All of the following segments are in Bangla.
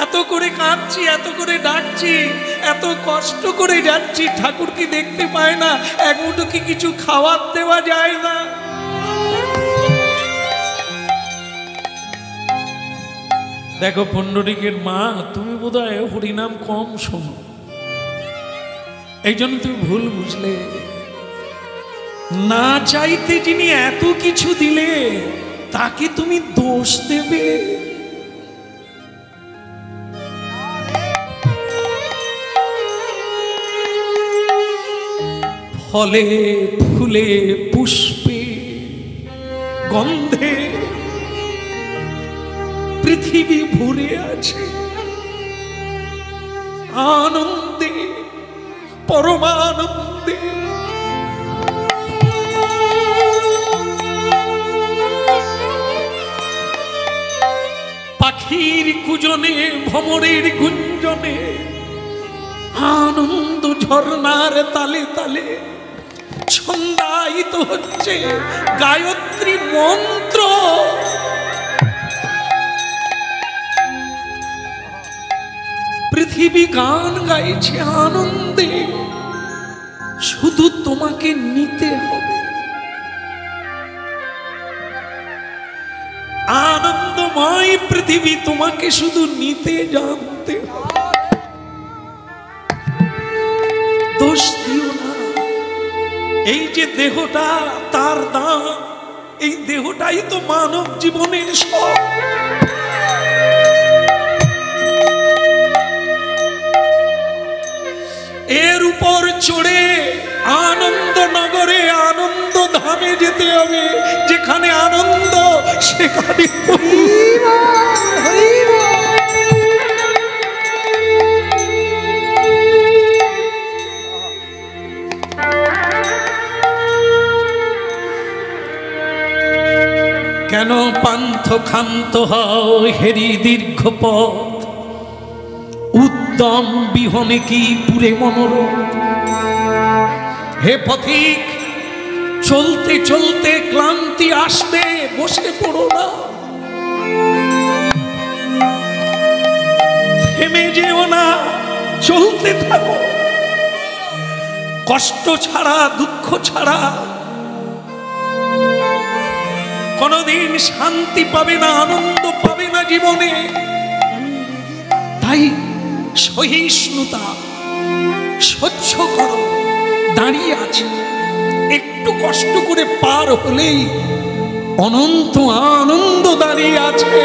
এত করে কাঁদছি, এত করে ডাকছি, এত কষ্ট করে যাচ্ছি, ঠাকুর কি দেখতে পায় না? এক মুঠো কি কিছু খাওয়ার দেওয়া যায় না? দেখো পুণ্ডরীকের মা, তুমি বোধহয় হরিনাম কম শোনো, এই জন্য তুমি ভুল বুঝলে। না চাইতে যিনি এত কিছু দিলে তাকে তুমি দোষ দেবে? ফলে ফুলে পুষ্পে গন্ধে পৃথিবী ভরে আছে, আনন্দে, পরমানন্দে। পাখির কুজনে, ভ্রমরের গুঞ্জনে, আনন্দ ঝর্ণার তালে তালে ছন্দায়িত হচ্ছে গায়ত্রী মন্ত্র। পৃথিবী গান গাইছে আনন্দে, শুধু তোমাকে নিতে হবে। আনন্দময় পৃথিবী, তোমাকে শুধু নিতে জানতে হবে। দোষ দিও না। এই যে দেহটা, তার দাম, এই দেহটাই তো মানব জীবনের সব। এর উপর চড়ে আনন্দ নগরে, আনন্দ ধামে যেতে হবে, যেখানে আনন্দ সেখানে কেন পান্থ ক্ষান্ত হও হেরি দীর্ঘ পথ, উদ্যম বিহনে কি পুরে মনোরথ। হে পথিক, চলতে চলতে ক্লান্তি আসবে, বসে পড়ো না, থেমে যেও না, চলতে থাকো। কষ্ট ছাড়া, দুঃখ ছাড়া কোনদিন শান্তি পাবে না, আনন্দ পাবে না জীবনে। তাই সহিষ্ণুতা, সহ্য করো। দাঁড়িয়ে আছে, একটু কষ্ট করে পার হলেই অনন্ত আনন্দ দাঁড়িয়ে আছে।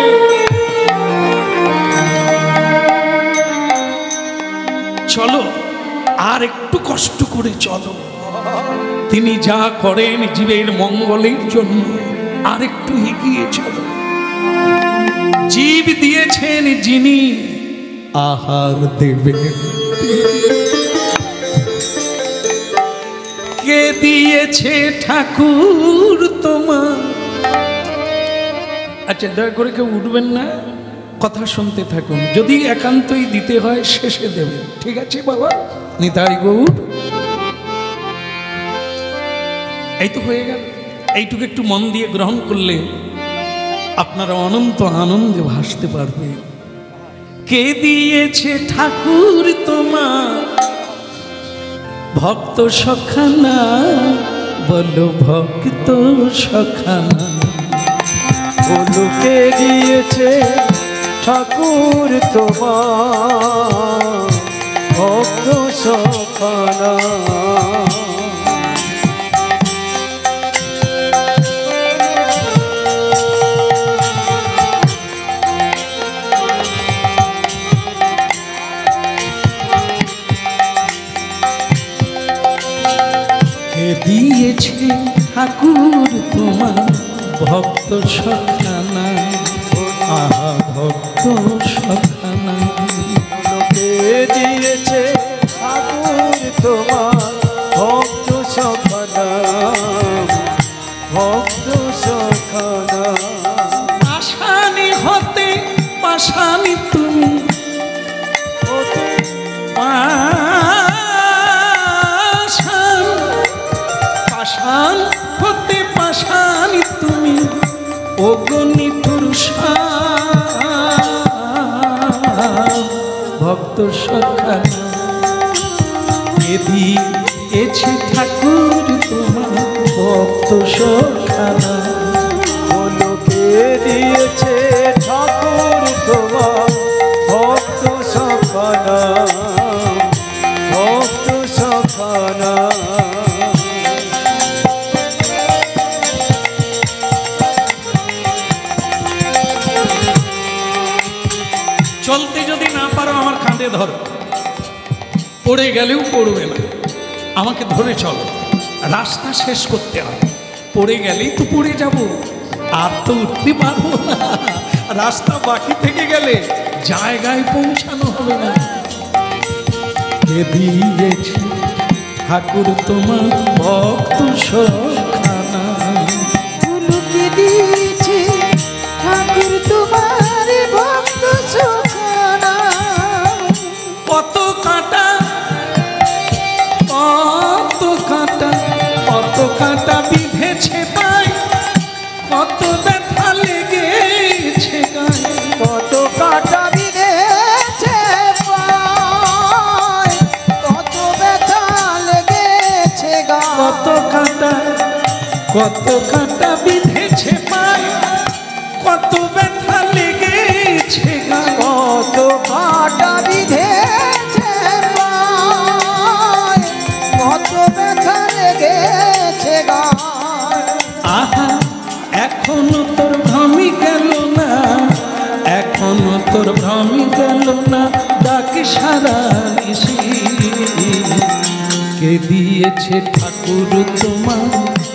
চলো, আর একটু কষ্ট করে চলো। তিনি যা করেন জীবের মঙ্গলের জন্য, আর একটু এগিয়ে চলো। জীব দিয়েছেন যিনি, আহার দেবেন কে? দিয়েছে ঠাকুর তোমার। আচ্ছা, দয়া করে কেউ উঠবেন না, কথা শুনতে থাকুন। যদি একান্তই দিতে হয় শেষে দেবেন, ঠিক আছে বাবা? নিতাই গৌর। এই তো হয়ে গেল। এইটুকু একটু মন দিয়ে গ্রহণ করলে আপনারা অনন্ত আনন্দে ভাসতে পারবে। কে দিয়েছে ঠাকুর তোমার ভক্ত সখানা? বলো ভক্ত সখানা, বলো কে দিয়েছে ঠাকুর তোমার ভক্ত সখানা? দিয়েছে ঠাকুর তোমার ভক্ত সখানা, আহা ভক্ত সখানা। কে দিয়েছে ঠাকুর তোমার ভক্ত সখানা, ভক্ত সখানা। পাশানি হতে পাশানি তুমি, পাশান হতে পাশানি তুমি, অগণিতুর ভক্ত সখানা কে দিয়েছে ঠাকুর তোমার ভক্ত সখানা বলো কে দিয়েছে ঠাকুর তোমার ভক্ত সখানা ভক্ত সখানা চলতে যদি না পারো আমার কাঁধে ধরো, পড়ে গেলেও পড়বে না, আমাকে ধরে চলো। রাস্তা শেষ করতে হবে, পড়ে গেলেই তো পড়ে যাব, আর তো উঠতে পারবো না। রাস্তা বাকি থেকে গেলে জায়গায় পৌঁছানো হবে না। কে দিয়েছে ঠাকুর তোমার ভক্ত সখানা কে দিয়েছে ঠাকুর তোমার ভক্ত সখানা কত কাঁটা কত কাঁটা কত কাঁটা বিঁধেছে পায়, কত ব্যথা লেগেছে গায়ে। কত কাটা বিঁধেছে পায়, কত ব্যথা লেগেছে কত কাঁটা কত কাঁটা বিঁধেছে পায়, কত ব্যথা লেগেছে গায়ে। কত কাটা বিঁধেছে পায়, কত ব্যথা লেগেছে গায়। আহা এখনো তোর ভ্রমি গেল না, এখনো তোর ভ্রমি গেল না, ডাকে সারা নিশি। কে দিয়েছে ঠাকুর তোমার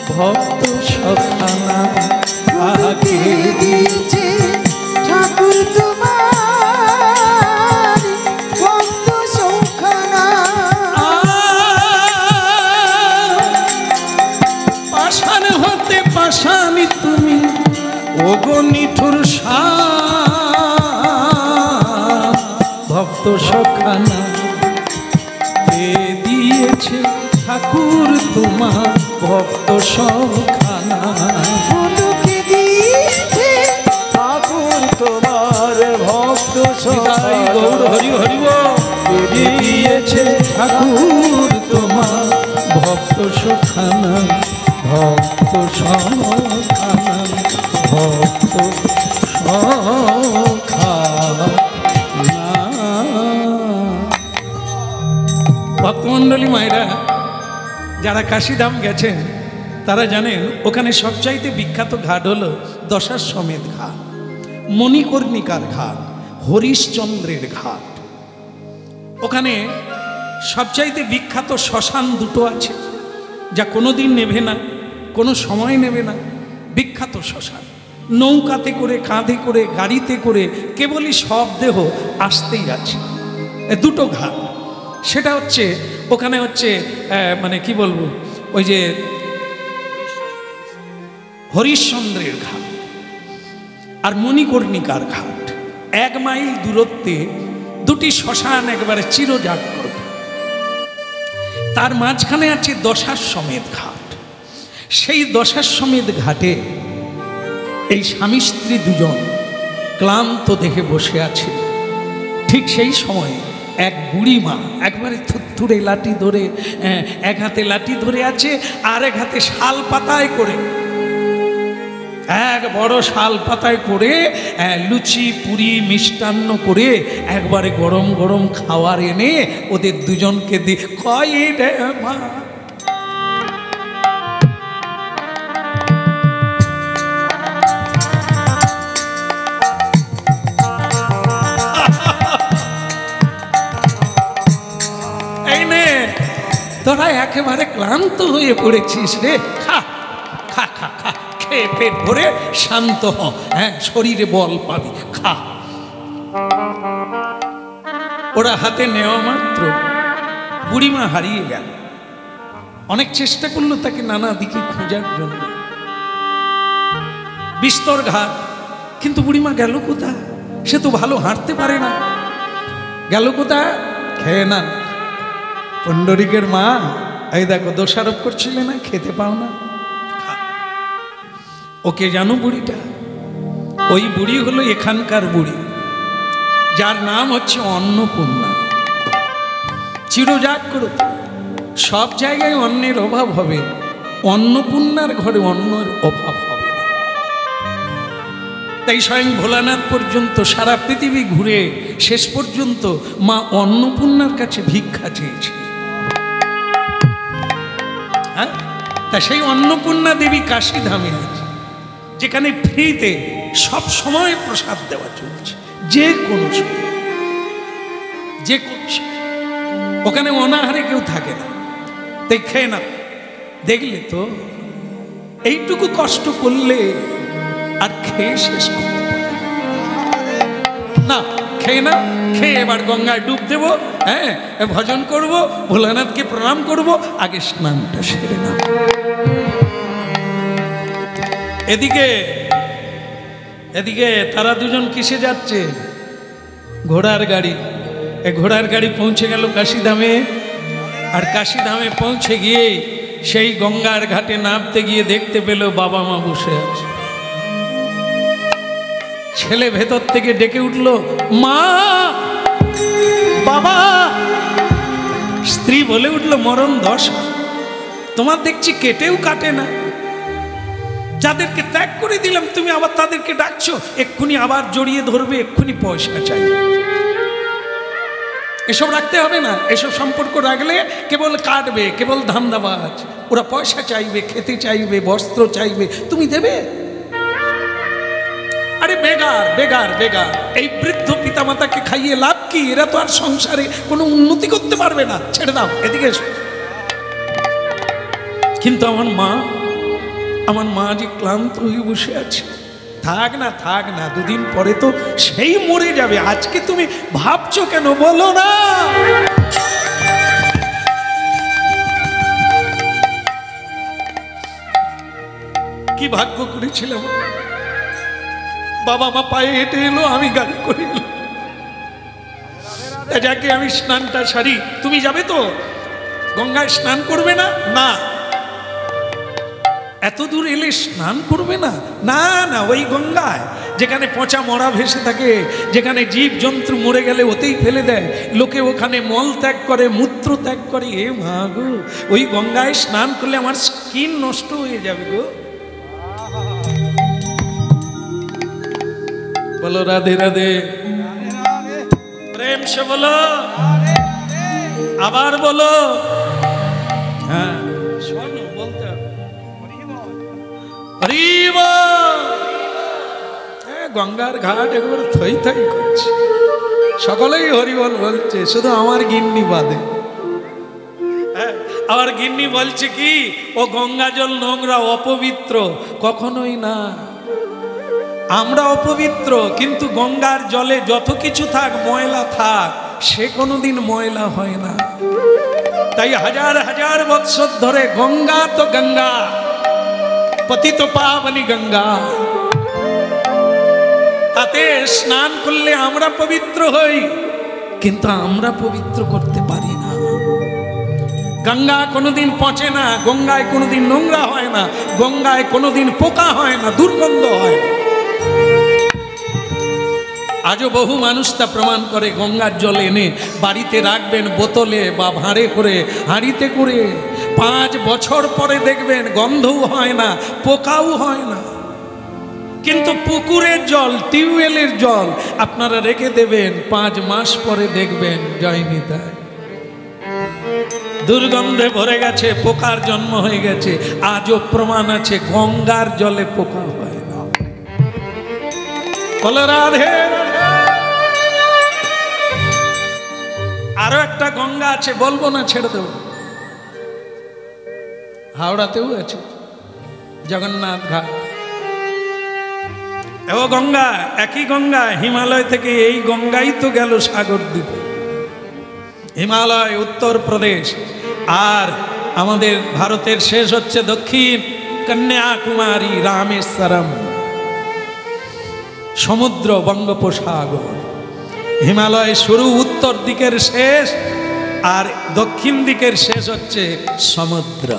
ভক্ত সখানা কে দিয়েছে ঠাকুর তোমার ভক্ত সখানা পাষাণ হতে পাষাণী তুমি ওগো নিঠুর ভক্ত সখানা কে দিয়েছে ঠাকুর তোমার ভক্ত সখানা কে দিয়েছে ঠাকুর তোমার ভক্ত নিতাই গৌর হরি হরি কে দিয়েছে ঠাকুর তোমার ভক্ত সখানা ভক্ত সখানা ভক্ত সখানা। ভক্তমণ্ডলী মায়েরা যারা কাশীধাম গেছেন তারা জানেন ওখানে সবচাইতে বিখ্যাত ঘাট হলো দশাশ্বমেধ ঘাট, মণিকর্ণিকার ঘাট, হরিশ্চন্দ্রের ঘাট। ওখানে সবচাইতে বিখ্যাত শ্মশান দুটো আছে, যা কোনোদিন নেবে না, কোনো সময় নেবে না। বিখ্যাত শ্মশান, নৌকাতে করে, কাঁধে করে, গাড়িতে করে, কেবলই সব দেহ আসতেই আছে। দুটো ঘাট, সেটা হচ্ছে ওখানে হচ্ছে মানে কি বলবো, ওই যে হরিশ্চন্দ্রের ঘাট আর মণিকর্ণিকার ঘাট। 1 মাইল দূরত্বে দুটি শ্মশান একবারে চিরজাগ্রত। তার মাঝখানে আছে দশাশ্বমেধ ঘাট। সেই দশাশ্বমেধ ঘাটে এই স্বামী স্ত্রী দুজন ক্লান্ত দেহে বসে আছে। ঠিক সেই সময় এক বুড়ি মা একবারে থুরথুরে লাঠি ধরে, এক হাতে লাঠি ধরে আছে, আর এক হাতে শাল পাতায় করে, এক বড় শাল পাতায় করে লুচি পুরি মিষ্টান্ন করে একবারে গরম গরম খাবার এনে ওদের দুজনকে দিয়ে কয় রে মা। এই নে, তোরা একেবারে ক্লান্ত হয়ে পড়েছিস রে, খা খা খা খা, খেয়ে পেট ভরে শান্ত হ, হ্যাঁ শরীরে বল পাবি, খা। ওরা হাতে নেওয়া মাত্র বুড়িমা হারিয়ে গেল। অনেক চেষ্টা করলো তাকে নানা দিকে খোঁজার জন্য, বিস্তর ঘাট, কিন্তু বুড়িমা গেল কোথায়? সে তো ভালো হাঁটতে পারে না, গেল কোথায়? খেয়ে না। পুণ্ডরিকের মা এই দেখো দোষারোপ করছিলে না, খেতে পাও না, ওকে জানো বুড়িটা? ওই বুড়ি হলো এখানকার বুড়ি, যার নাম হচ্ছে অন্নপূর্ণা। চিরজাগ্রত, সব জায়গায় অন্নের অভাব হবে, অন্নপূর্ণার ঘরে অন্নের অভাব হবে না। তাই স্বয়ং ভোলানাথ পর্যন্ত সারা পৃথিবী ঘুরে শেষ পর্যন্ত মা অন্নপূর্ণার কাছে ভিক্ষা চেয়েছে। হ্যাঁ, তা সেই অন্নপূর্ণা দেবী কাশীধামে আছে, যেখানে ফ্রিতে সব সময় প্রসাদ দেওয়া চলছে, যে কোনো সময়, যে কোনো সময়। ওখানে অনাহারে কেউ থাকে না, তাই খেয়ে না। দেখলে তো এইটুকু কষ্ট করলে আর খেয়ে শেষ করতে পারে না। খেয়ে না, খেয়ে এবার গঙ্গায় ডুব দেব, হ্যাঁ, ভজন করব, ভোলানাথকে প্রণাম করব, আগে স্নানটা সেরে না। এদিকে এদিকে তারা দুজন কিসে যাচ্ছে? ঘোড়ার গাড়ি। এ ঘোড়ার গাড়ি পৌঁছে গেল কাশীধামে। আর কাশীধামে পৌঁছে গিয়ে সেই গঙ্গার ঘাটে নামতে গিয়ে দেখতে পেল বাবা মা বসে আছে। ছেলে ভেতর থেকে ডেকে উঠল, মা, বাবা। স্ত্রী বলে উঠল, মরণ দশা, তোমার দেখছি কেটেও কাটে না। যাদেরকে ত্যাগ করে দিলাম তুমি আবার তাদেরকে ডাকছো, এক্ষুনি আবার জড়িয়ে ধরবে, এক্ষুনি পয়সা চাইবে। এসব রাখতে হবে না, এসব সম্পর্ক রাখলে কেবল কাটবে, কেবল ধান্দাবাজ। ওরা পয়সা চাইবে, খেতে চাইবে, বস্ত্র চাইবে, তুমি দেবে? আরে বেগার বেগার বেগার, এই বৃদ্ধ পিতামাতাকে খাইয়ে লাভ কি? এরা তো আর সংসারে কোনো উন্নতি করতে পারবে না, ছেড়ে দাও, এদিকে এসো। কিন্তু আমার মা যে ক্লান্ত হয়ে বসে আছে। থাক না, থাক না, দুদিন পরে তো সেই মরে যাবে। আজকে তুমি ভাবছো কেন, বলো না। কি ভাগ্য করেছিলাম, বাবা মা পায়ে হেঁটে এলো, আমি গাড়ি করে এলাম। যাকে আমি স্নানটা সারি। তুমি যাবে তো গঙ্গায় স্নান করবে না? না। এত দূর এলে স্নান করবে না? না না, ওই গঙ্গায় যেখানে পচা মরা ভেসে থাকে, যেখানে জীব জন্তু মরে গেলে ওতেই ফেলে দেয়, লোকে ওখানে মল ত্যাগ করে, মূত্র ত্যাগ করে। এ মা গো, ওই গঙ্গায় স্নান করলে আমার স্কিন নষ্ট হয়ে যাবে গো। বলো রাধে রাধে, প্রেম সে বলো, আবার বলো। হ্যাঁ, শোনো, বলতে হবে। গঙ্গার ঘাট একবার থই থই করছে, সকলেই হরিবল বলছে, শুধু আমার গিন্নি বাদে। আমার গিন্নি বলছে কি, ও গঙ্গা জল নোংরা, অপবিত্র। কখনোই না, আমরা অপবিত্র, কিন্তু গঙ্গার জলে যত কিছু থাক, ময়লা থাক, সে কোনোদিন ময়লা হয় না। তাই হাজার হাজার বৎসর ধরে গঙ্গা তো গঙ্গা, পতিত পাবনী গঙ্গা, তাতে স্নান করলে আমরা পবিত্র হই, কিন্তু আমরা পবিত্র করতে পারি না। গঙ্গা কোনোদিন পচে না, গঙ্গায় কোনোদিন নোংরা হয় না, গঙ্গায় কোনোদিন পোকা হয় না, দুর্গন্ধ হয় না। আজও বহু মানুষ তা প্রমাণ করে। গঙ্গার জল এনে বাড়িতে রাখবেন বোতলে বা ভাঁড়ে করে, হাঁড়িতে করে, 5 বছর পরে দেখবেন গন্ধও হয় না, পোকাও হয় না। কিন্তু পুকুরের জল, টিউবওয়েলের জল আপনারা রেখে দেবেন, 5 মাস পরে দেখবেন জয়নি তাই দুর্গন্ধে ভরে গেছে, পোকার জন্ম হয়ে গেছে। আজও প্রমাণ আছে, গঙ্গার জলে পোকা হয় না। বলো রাধে। আরো একটা গঙ্গা আছে, বলবো না, ছেড়ে দেব। হাওড়াতেও আছে, জগন্নাথ ঘাট। ও গঙ্গা, একই গঙ্গা, হিমালয় থেকে এই গঙ্গাই তো গেল সাগর দ্বীপে। হিমালয় উত্তরপ্রদেশ, আর আমাদের ভারতের শেষ হচ্ছে দক্ষিণ কন্যাকুমারী, রামেশ্বরম, সমুদ্র বঙ্গোপসাগর। হিমালয় শুরু, উত্তর দিকের শেষ, আর দক্ষিণ দিকের শেষ হচ্ছে সমুদ্র।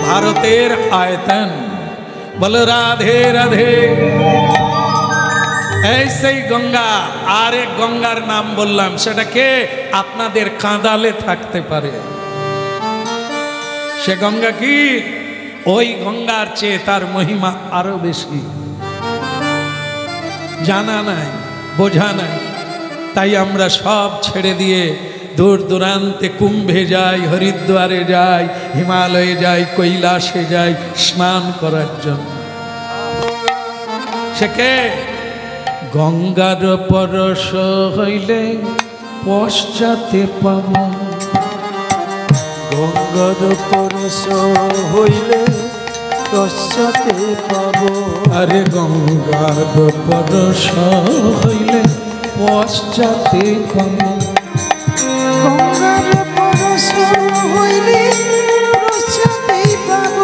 ভারতের আয়তন। বলো রাধে রাধে। এই সেই গঙ্গা। আর এক গঙ্গার নাম বললাম, সেটা কে? আপনাদের কাঁদালে থাকতে পারে। সে গঙ্গা কি? ওই গঙ্গার চেয়ে তার মহিমা আরো বেশি। জানা নাই, বোঝা নাই, তাই আমরা সব ছেড়ে দিয়ে দূর দূরান্তে কুম্ভে যাই, হরিদ্বারে যাই, হিমালয়ে যাই, কৈলাসে যাই স্নান করার জন্য। সে কে? গঙ্গার পরশ হইলে পশ্চাতে পাব। গঙ্গার পরশ হইলে পশ্চাতে পাব। আরে গঙ্গার পরশ হইলে পশ্চাতে পাব। গঙ্গার পরশ হইলে পশ্চাতেই পাব।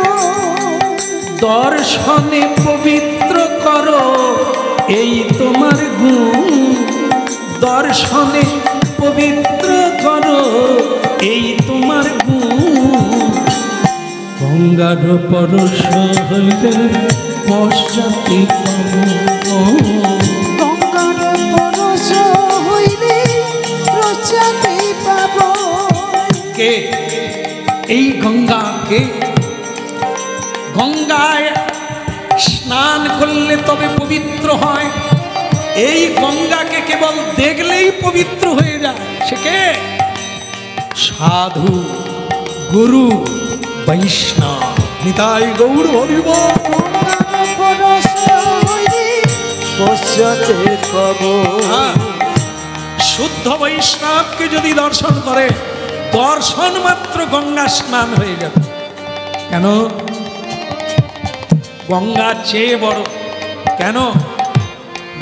দর্শনে পবিত্র করো এই তোমার গুণ। দর্শনে পবিত্র করো এই তোমার গুণ। গঙ্গার পরশ হইলে পশ্চাতে পাব। গঙ্গার পরশ হইলে পশ্চাতেই পাব। কে এই গঙ্গা? কে? গঙ্গায় স্নান করলে তবে পবিত্র হয়। এই গঙ্গাকে কেবল দেখলেই পবিত্র হয়ে যায়। সে কে? সাধু, গুরু, বৈষ্ণব। নিতাই গৌর হরি বল। গঙ্গার পরশ হইলে পশ্চাতে পাব। হ্যাঁ, শুদ্ধ বৈষ্ণবকে যদি দর্শন করে, দর্শন মাত্র গঙ্গা স্নান হয়ে যাবে। কেন? গঙ্গা চেয়ে বড়। কেন?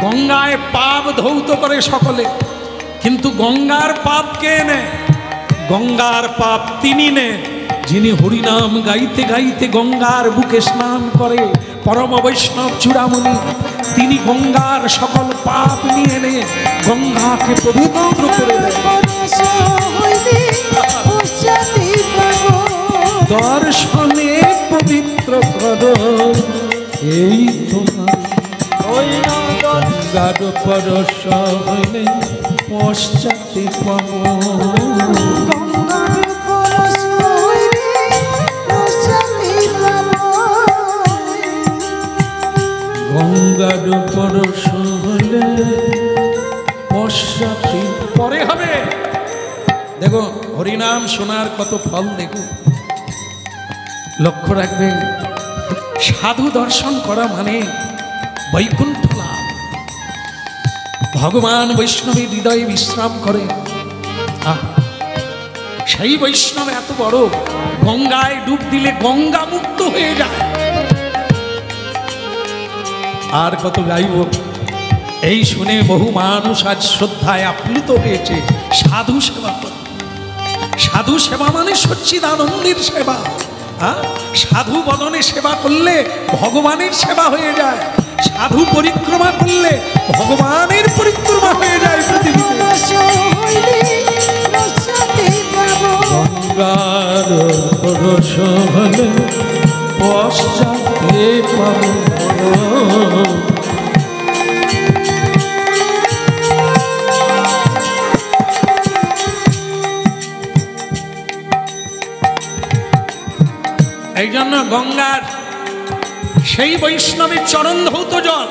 গঙ্গায় পাপ ধৌত করে সকলে, কিন্তু গঙ্গার পাপ কে নেয়? গঙ্গার পাপ তিনি নেন যিনি হরিনাম গাইতে গাইতে গঙ্গার বুকে স্নান করে। পরম বৈষ্ণব চূড়ামণি, তিনি গঙ্গার সকল পাপ নিয়ে নে গঙ্গাকে পবিত্র করে দেয়। পরশ হইলে পশ্চাতেই পাব। দর্শনে পবিত্র করো এই তোমার। ওই না গঙ্গার পরশ হইলে পশ্চাতে পাব। গঙ্গার পরশ হইলে পশ্চাতেই পাব। গঙ্গার পরশ হইলে পশ্চাতে পরে হবে। দেখো হরিনাম শোনার কত ফল, দেখো লক্ষ্য রাখবেন। সাধু দর্শন করা মানে বৈকুণ্ঠ লাভ। ভগবান বৈষ্ণবের হৃদয়ে বিশ্রাম করে। আহা, সেই বৈষ্ণব এত বড়, গঙ্গায় ডুব দিলে গঙ্গা মুক্ত হয়ে যায়। আর কত গাইব। এই শুনে বহু মানুষ আজ শ্রদ্ধায় আপ্লুত হয়েছে। সাধু সেবা করে। সাধু সেবা মানে সচ্চিদানন্দের সেবা। সাধু বদনে সেবা করলে ভগবানের সেবা হয়ে যায়। সাধু পরিক্রমা করলে ভগবানের পরিক্রমা হয়ে যায় পৃথিবীতে। পরশ হইলে পশ্চাতেই পাব। গঙ্গার পরশ হলে পশ্চাতে পাব। এই জন্য গঙ্গার সেই বৈষ্ণবের চরণ ধৌত জল,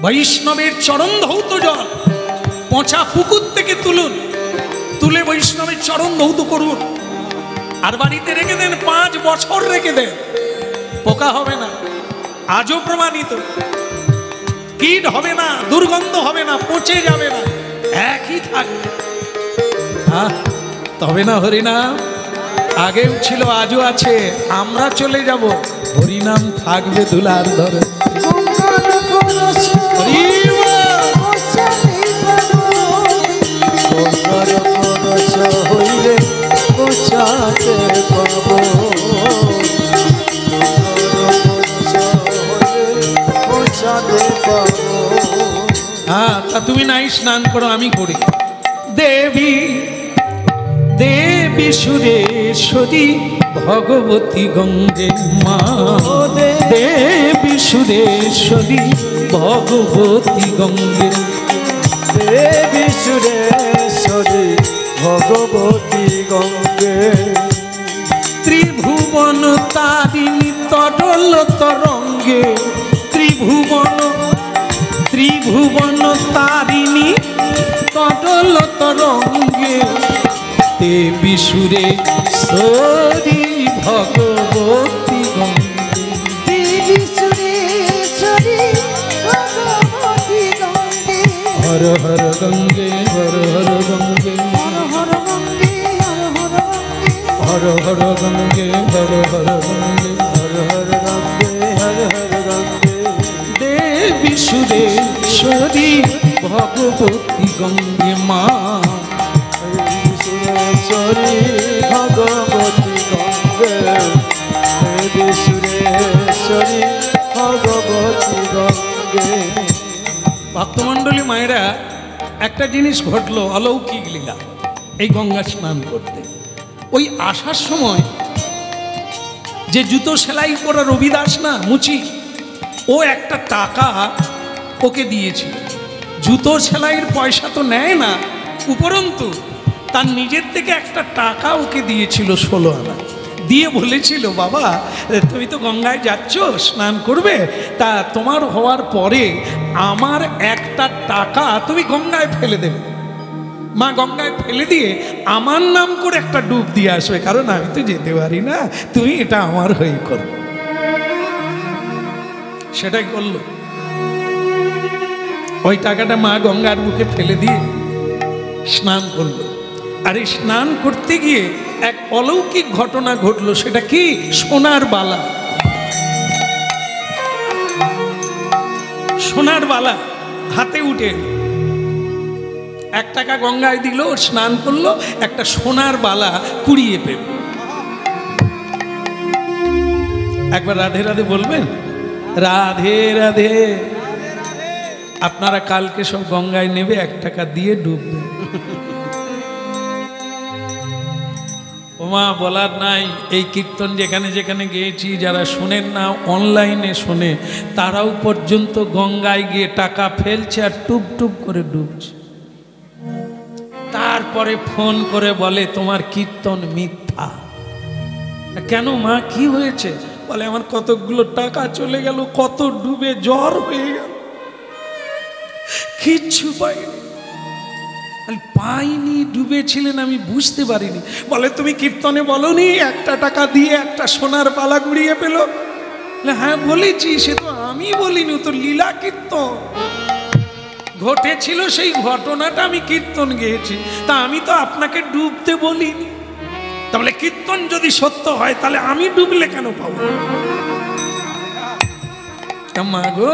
বৈষ্ণবের চরণ ধৌত জল পচা পুকুর থেকে তুলুন, তুলে বৈষ্ণবের চরণ ধৌত করুন, আর বাড়িতে রেখে দেন, 5 বছর রেখে দেন, পোকা হবে না। আজও প্রমাণিত। কীট হবে না, দুর্গন্ধ হবে না, পচে যাবে না, একই থাকবে। তবে না হরিনাম আগেও ছিল, আজও আছে, আমরা চলে যাব, হরিনাম থাকবে দুলার ধরে। গঙ্গার পরশ পশ্চাতেই পাব। গঙ্গার পরশ হইলে পশ্চাতে পাব। পশ্চাতে পাব। হ্যাঁ, তা তুমি নাই স্নান করো, আমি করি। দেবী দেবী সুরেশ্বরী ভগবতী গঙ্গে মা, দেবী সুরেশ্বরী ভগবতী গঙ্গে। দেবী সুরেশ্বরী ভগবতী গঙ্গে। ত্রিভুবন তারিণী তরল তরঙ্গে, ত্রিভুবন তারিণী তরল তরঙ্গে, দেবী সুরেশ্বরী ভগবতী গঙ্গে। দেবী সুরেশ্বরী ভগবতী গঙ্গে। হর হর গঙ্গে, হর হর গঙ্গে, হর হর গঙ্গে, হর হর গঙ্গে। হর হর গঙ্গে, হর হর গঙ্গে, হর হর গঙ্গে, হর হর গঙ্গে। দেবী সুরেশ্বরী ভগবতী গঙ্গে মা। দেবী সুরেশ্বরী ভগবতী গঙ্গে। দেবী সুরেশ্বরী ভগবতী গঙ্গে। ভক্তমণ্ডলী মায়েরা, একটা জিনিস ঘটলো, অলৌকিক লীলা। এই গঙ্গা স্নান করতে ওই আসার সময় যে জুতো সেলাই করা রবিদাস না মুচি, ও একটা টাকা ওকে দিয়েছিল। জুতো সেলাইয়ের পয়সা তো নেয় না, উপরন্তু তার নিজের থেকে একটা টাকা ওকে দিয়েছিল 16 আনা। দিয়ে বলেছিল, বাবা তুমি তো গঙ্গায় যাচ্ছ, স্নান করবে, তা তোমার হওয়ার পরে আমার একটা টাকা তুমি গঙ্গায় ফেলে দেবে। মা গঙ্গায় ফেলে দিয়ে আমার নাম করে একটা ডুব দিয়ে আসবে, কারণ আমি তো যেতে পারি না, তুমি এটা আমার হয়ে করো। সেটাই করলো। ওই টাকাটা মা গঙ্গার বুকে ফেলে দিয়ে স্নান করলো। আর এই স্নান করতে গিয়ে এক অলৌকিক ঘটনা ঘটলো। সেটা কি? সোনার বালা। সোনার বালা হাতে উঠে 1 টাকা গঙ্গায় দিল, স্নান করলো, একটা সোনার বালা কুড়িয়ে পেল। একবার রাধে রাধে বলবেন? রাধে রাধে। আপনারা কালকে সব গঙ্গায় নেবে, 1 টাকা দিয়ে ডুববে। ওমা বলার নাই, এই কীর্তন যেখানে যেখানে গিয়েছি, যারা শোনেন না অনলাইনে শোনে, তারাও পর্যন্ত গঙ্গায় গিয়ে টাকা ফেলছে আর টুপ টুপ করে ডুবছে। তারপরে ফোন করে বলে তোমার কীর্তন মিথ্যা। কেন মা, কি হয়েছে? বলে আমার কতগুলো টাকা চলে গেল, কত ডুবে জ্বর হয়ে গেল, কিচ্ছু পাইনি। পাইনি, ডুবেছিলেন আমি বুঝতে পারিনি। বলে তুমি কীর্তনে বলনি 1 টাকা দিয়ে একটা সোনার বালা গুড়িয়ে পেল? হ্যাঁ বলেছি, সে তো আমি বলিনি, তো লীলা কীর্তন ঘটেছিল, সেই ঘটনাটা আমি কীর্তন গেয়েছি, তা আমি তো আপনাকে ডুবতে বলিনি। তাহলে কীর্তন যদি সত্য হয়, তাহলে আমি ডুবলে কেন পাবো? মা গো,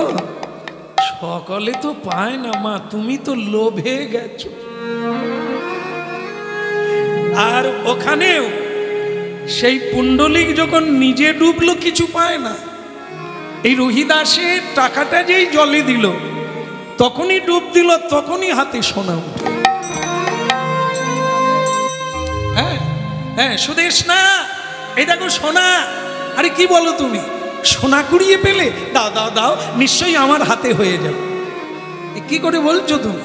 সকলে তো পায় না মা, তুমি তো লোভে গেছো। আর ওখানেও সেই পুণ্ডলিক যখন নিজে ডুবলো কিছু পায় না। এই রহিদাসের টাকাটা যেই জলে দিল, তখনই ডুব দিল, তখনই হাতে সোনা উঠে। হ্যাঁ হ্যাঁ, সুদেশ না, এই দেখো সোনা। আরে কি বলো তুমি, সোনা কুড়িয়ে পেলে? দাও দাও দাও, নিশ্চয়ই আমার হাতে হয়ে যাবে। কি করে বলছো তুমি?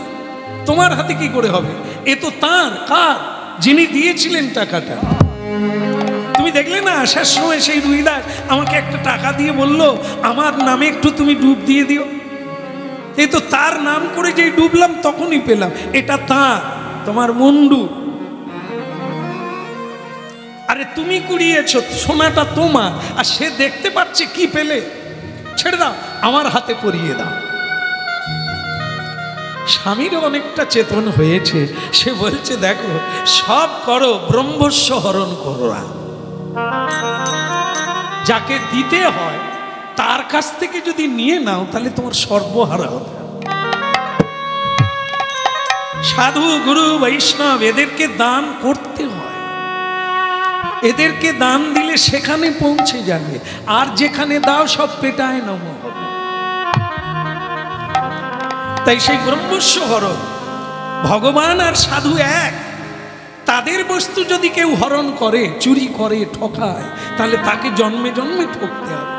তোমার হাতে কি করে হবে? এ তো তার, কার, যিনি দিয়েছিলেন টাকাটা। তুমি দেখলে না আসার সময় সেই রুইদাস আমাকে একটা টাকা দিয়ে বলল, আমার নামে একটু তুমি ডুব দিয়ে দিও। এই তো তার নাম করে যেই ডুবলাম তখনই পেলাম। এটা তার, তোমার মুন্ডু। আরে তুমি কুড়িয়েছো, সোনাটা তোমার, আর সে দেখতে পাচ্ছে কি পেলে। ছেড়ে দাও, আমার হাতে পরিয়ে দাও। স্বামীরও অনেকটা চেতন হয়েছে, সে বলছে দেখো সব করো, ব্রহ্মস্ব হরণ করো না। যাকে দিতে হয় তার কাছ থেকে যদি নিয়ে নাও, তাহলে তোমার সর্বহারা হবে। সাধু গুরু বৈষ্ণব এদেরকে দান করতে হয়, এদেরকে দান দিলে সেখানে পৌঁছে যাবে। আর যেখানে দাও সব পেটায় নম হবে। তাই সেই ব্রহ্মস্ব হরণ, ভগবান আর সাধু এক। তাদের বস্তু যদি কেউ হরণ করে, চুরি করে, ঠকায়, তাহলে তাকে জন্মে জন্মে ঠকতে হবে।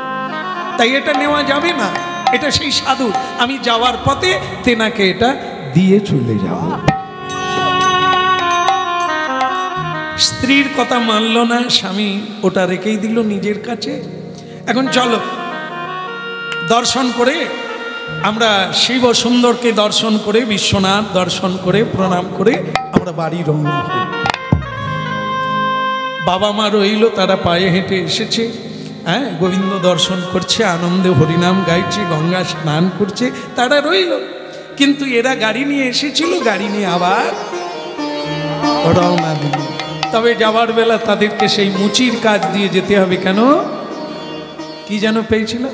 তাই এটা নেওয়া যাবে না। এটা সেই সাধু, আমি যাওয়ার পথে তেনাকে এটা দিয়ে চলে যাব। স্ত্রীর কথা মানল না স্বামী, ওটা রেখেই দিল নিজের কাছে। এখন চলো দর্শন করে আমরা শিব সুন্দরকে দর্শন করে, বিশ্বনাথ দর্শন করে, প্রণাম করে আমরা বাড়ি রওনা হই। বাবা মা রইল, তারা পায়ে হেঁটে এসেছে, হ্যাঁ, গোবিন্দ দর্শন করছে, আনন্দে হরিনাম গাইছে, গঙ্গা স্নান করছে, তারা রইল। কিন্তু এরা গাড়ি নিয়ে এসেছিল, গাড়ি নিয়ে আবার রওনা দিল। তবে যাওয়ার বেলা তাদেরকে সেই মুচির কাজ দিয়ে যেতে হবে। কেন? কি যেন পেয়েছিল?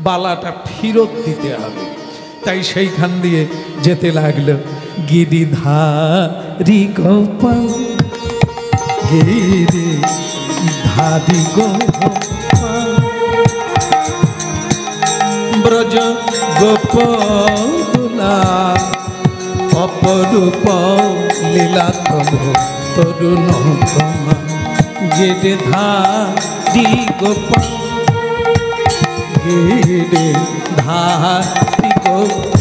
বালাটা ফেরত দিতে হবে। তাই সেইখান দিয়ে যেতে লাগলো। গিরিধারি গোপাল, গিরিধারি গোপাল, ব্রজ গোপলা, অপরূপ লীলা তব তরুণ তোমা। গিরিধারি গোপাল, গিরিধারি গোপাল,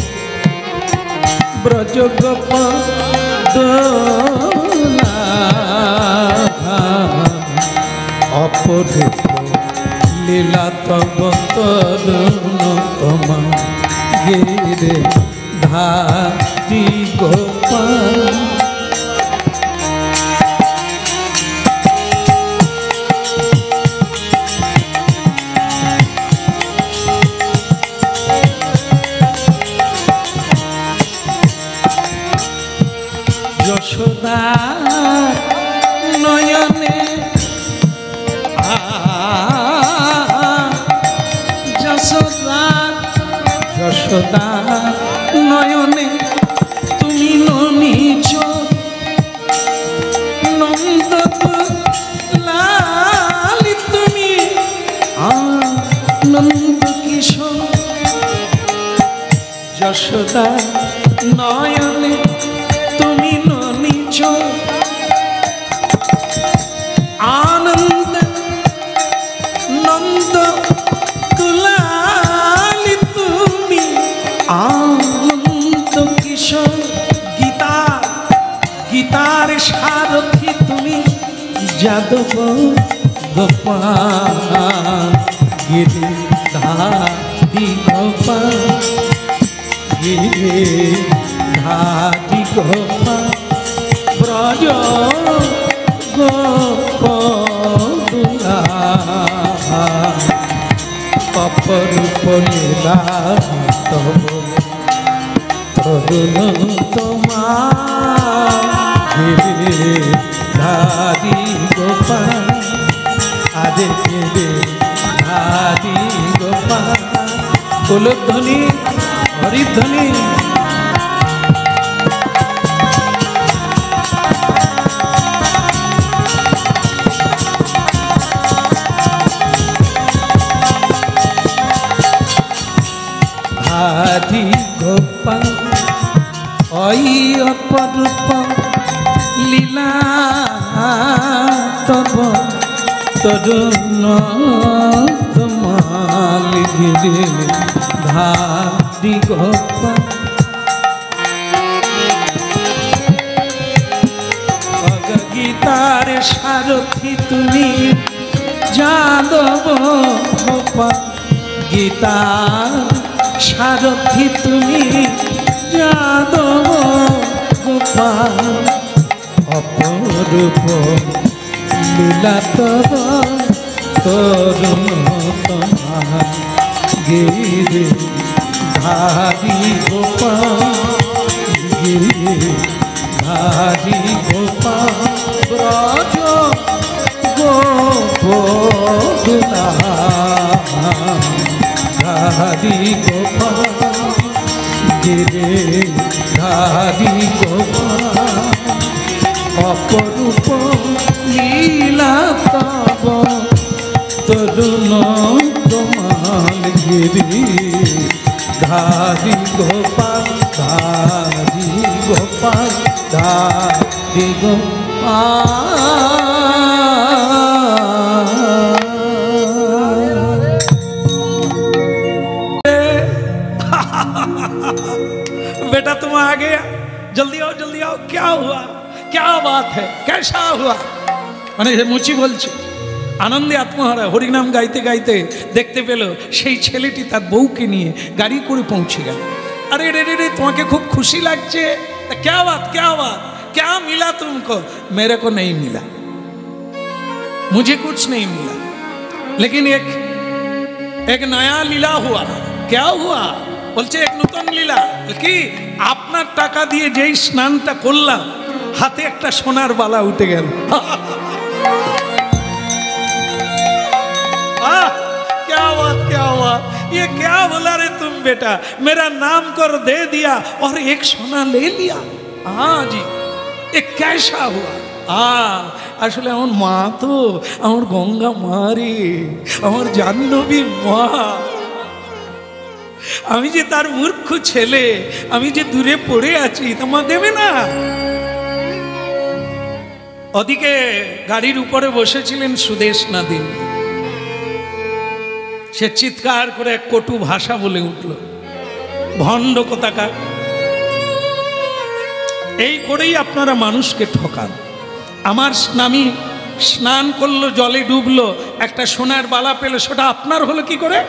ব্রজ গোপলা, অপরূপ লীলা তব তরুণ তোমা। গিরিধারি গোপাল, যশোদা নয়নে, যশোদা, যশোদা নয়নে তুমি ননিছ, নন্দ লালি তুমি আনন্দ কিশোর। যশোদা নয়নে তুমি ননিছ, আনন্দ নন্দ দুলালি তুমি আনন্দ কিশোর। গীতার, গীতার সারথি তুমি যাদব গোপাল। গিরিধারি গোপাল, গিরিধারি গোপাল, ব্রজ গোপলা, অপরূপ লীলা তব তরুণ তোমা। গিরিধারি গোপাল, আরে গিরিধারি গোপাল, গোলধ্বনি হরিধ্বনি। ধারি গোপাল, ওই অপরূপ লীলা তব তরুণ তোমাল। গিরিধারি গোপাল, গীতার সারথি তুমি যাদব গোপাল। গীতার সারথি তুমি যাদব গোপাল, অপরূপ লীলা তব তরুণ তোমার। গিরিধারি গোপাল, গিরিধারি গোপাল, ব্রজ গোপলা, ধারি গোপাল, গিরিধারি গোপাল, অপরূপ লীলা তব তরুণ তোমাল। গিরিধারি গোপাল, ধারি গোপাল, ধারি গোপাল। आ गया, जल्दी आओ, क्या हुआ, क्या बात है, कैसा हुआ? মানে মুচি বলছে, আনন্দে আত্মহারা, হরিনাম গাইতে গাইতে দেখতে পেল সেই ছেলেটি তার বউকে নিয়ে গাড়ি করে পৌঁছে গেল। अरे रे रे रे, তোমাকে খুব খুশি লাগছে? क्या बात, क्या मिला तुमको? मेरे को नहीं मिला, मुझे कुछ नहीं मिला, लेकिन एक नया लीला हुआ। क्या हुआ? বলছে এক নতুন লীলা কি, আপনার টাকা দিয়ে যেই স্নানটা করলাম হাতে একটা সোনার বালা উঠে গেল। क्या बात, ये क्या बोला रे तुम बेटा, मेरा नाम कर दे दिया और एक सोना ले लिया। हाँ जी, ये कैसा हुआ? আসলে আমার মা তো, আমার গঙ্গা মা রে, আমার জাহ্নবী মা। আমি যে তার মূর্খ ছেলে, আমি যে দূরে পড়ে আছি, তা মা দেবে না? ওদিকে গাড়ির উপরে বসেছিলেন সুদেশনা দেবী। সে চিৎকার করে এক কটু ভাষা বলে উঠল, ভণ্ড কোথাকার, এই করেই আপনারা মানুষকে ঠকান। আমার স্বামী স্নান করলো, জলে ডুবলো, একটা সোনার বালা পেলে, সেটা আপনার হলো কি করে?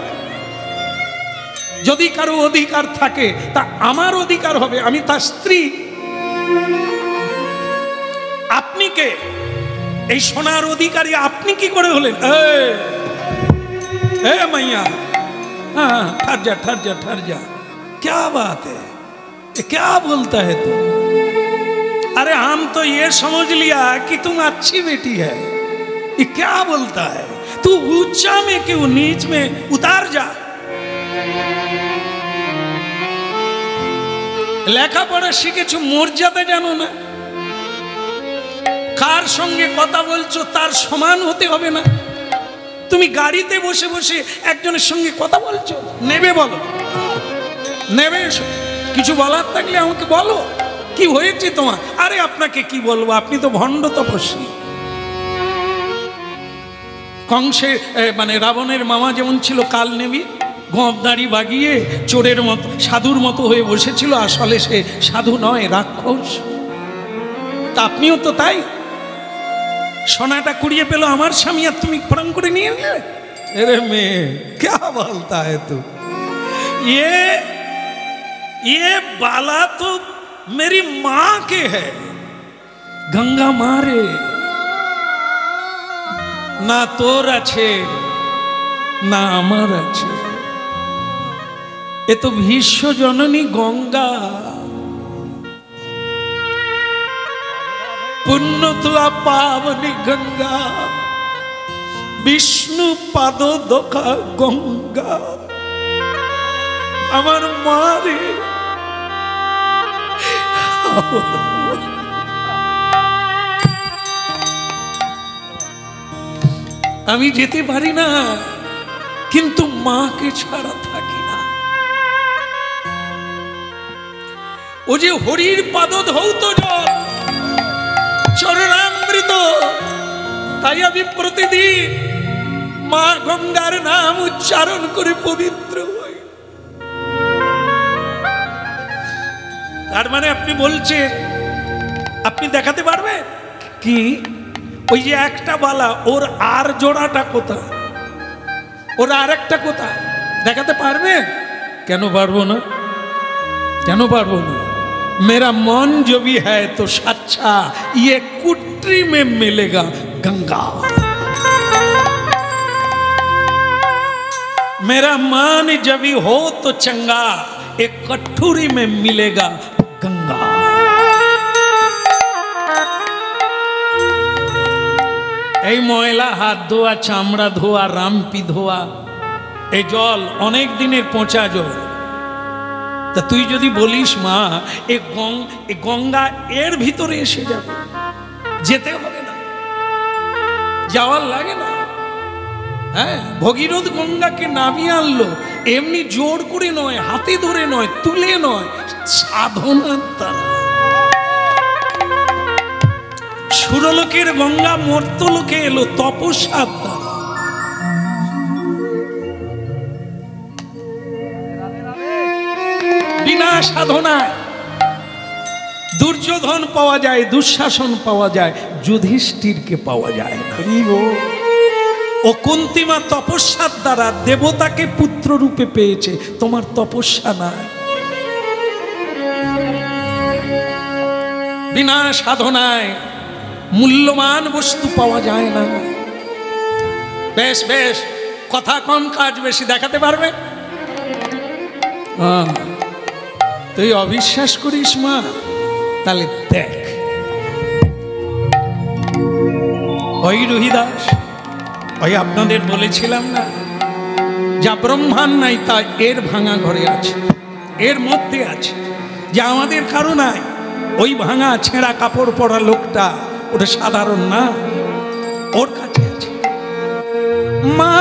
যদি কারো অধিকার থাকে তা আমার অধিকার হবে, আমি তার স্ত্রী। আপনি কে? এই সোনার অধিকারী আপনি কি করে হলেন? मैया, हाँ, ठहर जा, क्या बात है, क्या बोलता है तू? अरे हम तो ये समझ लिया कि तुम अच्छी बेटी है, ये क्या बोलता है? तू ऊंचा में क्यों, नीच में उतार जा। লেখাপড়া শিখেছো, মর্যাদা জানো না? কার সঙ্গে কথা বলছো তার সমান হতে হবে না? তুমি গাড়িতে বসে বসে একজনের সঙ্গে কথা বলছো, নেবে বলো, নেবে এসো। কিছু বলার থাকলে আমাকে বলো, কি হয়েছে তোমার? আরে আপনাকে কি বলবো, আপনি তো ভণ্ড তপস্বী। কংসে মানে রাবণের মামা যেমন ছিল কাল নেবি, গঁদারি বাগিয়ে চোরের মতো, সাধুর মতো হয়ে বসেছিল, আসলে সে সাধু নয়, রাক্ষস। তা আপনিও তো তাই। সোনাটা কুড়িয়ে পেল আমার স্বামী, আর তুমি প্রণাম করে নিয়ে নিলে। अरे মেয়ে, क्या बोलता है तू? ये बाला तो मेरी माँ के है, गंगा मारे ना তোর আছে না আমার আছে, এ তো ভীষ্ম জননী গঙ্গা। পুণ্য তুয়া পাবনি গঙ্গা, বিষ্ণু পাদ দোকা গঙ্গা। আমার মারে, আমি যেতে পারি না, কিন্তু মাকে ছাড়া থাকি না। ও যে হরির পাদ ধৌত জল, চরণামৃত, তাই আমি প্রতিদিন মা গঙ্গার নাম উচ্চারণ করে পবিত্র হই। তার মানে আপনি বলছেন আপনি দেখাতে পারবেন কি ওই যে একটা বালা, ওর আর জোড়াটা কোথায়, ওর আর একটা কোথায় দেখাতে পারবেন? কেন পারবো না, কেন পারবো না? मेरा मन जो भी है तो सच्चा, ये कुट्री में मिलेगा गंगा। मेरा मन जब भी हो तो चंगा, एक कटोरी में मिलेगा गंगा। এই ময়লা হাত ধোয়া, চামড়া ধোয়া, রামপি ধোয়া, এই জল অনেক দিনের পচা জল। তা তুই যদি বলিস মা এ গঙ্গা এর ভিতরে এসে যাবে, যেতে হবে না, যাওয়ার লাগে না। হ্যাঁ, ভগীরথ গঙ্গাকে নামিয়ে আনলো এমনি জোর করে নয়, হাতে ধরে নয়, তুলে নয়, সাধনার দ্বারা। সুরলোকের গঙ্গা মর্তলোকে এলো তপস্যার দ্বারা। বিনা সাধনায় দুর্যোধন পাওয়া যায়, দুঃশাসন পাওয়া যায়, যুধিষ্ঠিরকে পাওয়া যায় না। ও কুন্তিমা তপস্যার দ্বারা দেবতাকে পুত্র রূপে পেয়েছে, তোমার তপস্যা নাই। বিনা সাধনায় মূল্যবান বস্তু পাওয়া যায় না। বেশ বেশ, কথা কম কাজ বেশি, দেখাতে পারবে? তুই অবিশ্বাস করিস মা, তাহলে দেখ। ওই রহিদাস, ওই আপনাদের বলেছিলাম না, যা ব্রহ্মাণ নাই তা এর ভাঙা ঘরে আছে, এর মধ্যে আছে, যে আমাদের কারো নাই। ওই ভাঙা ছেঁড়া কাপড় পরা লোকটা ওটা সাধারণ না, ওর কাছে আছে। মা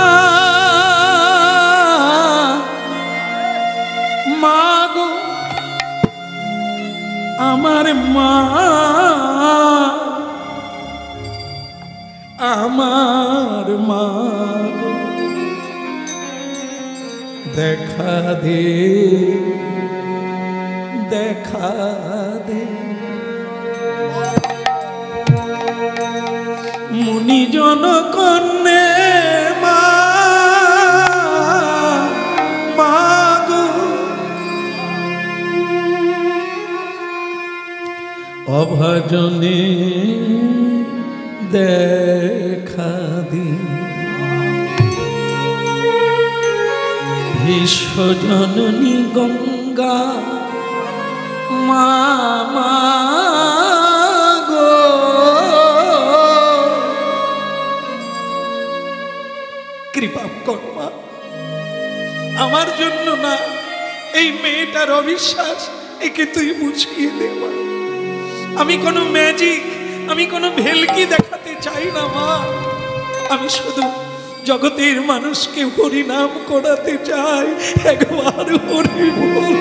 মা গো, আমার মা, আমার মা গো, দেখা দে, দেখা দে। মুনিজন কন্যে মা, মা গো, অভাজনে দেখা দি। বিশ্বজননী গঙ্গা মা, মা গো, কৃপা কর মা, আমার জন্য না, এই মেয়েটার অবিশ্বাস একে তুই বুঝিয়ে দে মা। আমি কোনো ম্যাজিক, আমি কোনো ভেলকি দেখাতে চাই না মা, আমি শুধু জগতের মানুষকে হরিনাম করাতে চাই। একবার হরি বল।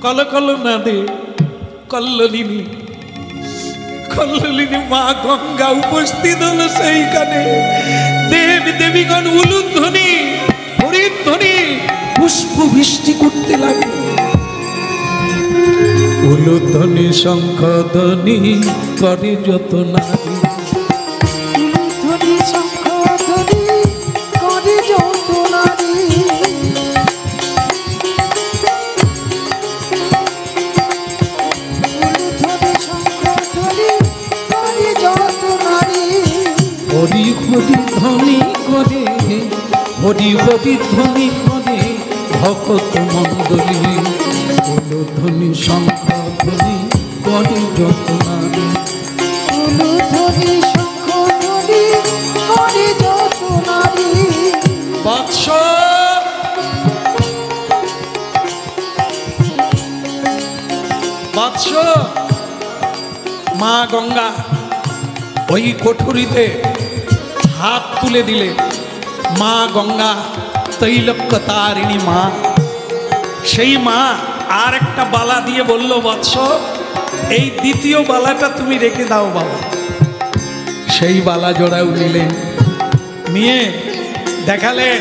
কল কল না দে কল্লোলিনী, কল্লোলিনী মা গঙ্গা উপস্থিত হলো সেইখানে। দেব দেবীগণ উলুধ্বনি হরিধ্বনি পুষ্প বৃষ্টি করতে লাগে। উলুধ্বনি শঙ্খধ্বনি করে যত নারী, উলুধ্বনি শঙ্খধ্বনি করে যত নারী। উলুধ্বনি শঙ্খধ্বনি করে যত নারী। হরি হরি ধ্বনি করে, হরি হরি ধ্বনি করে ভকত মণ্ডলী। উলুধ্বনি শঙ্খধ্বনি করে যত নারী, উলুধ্বনি শঙ্খধ্বনি করে যত নারী। বৎস বৎস, মা গঙ্গা ওই কোঠরিতে হাত তুলে দিলে। মা গঙ্গা তৈলক্য তারিণী মা, সেই মা আর একটা বালা দিয়ে বলল, বৎস এই দ্বিতীয় বালাটা তুমি রেখে দাও বাবা। সেই বালা জোড়াও নিলেন, নিয়ে দেখালেন,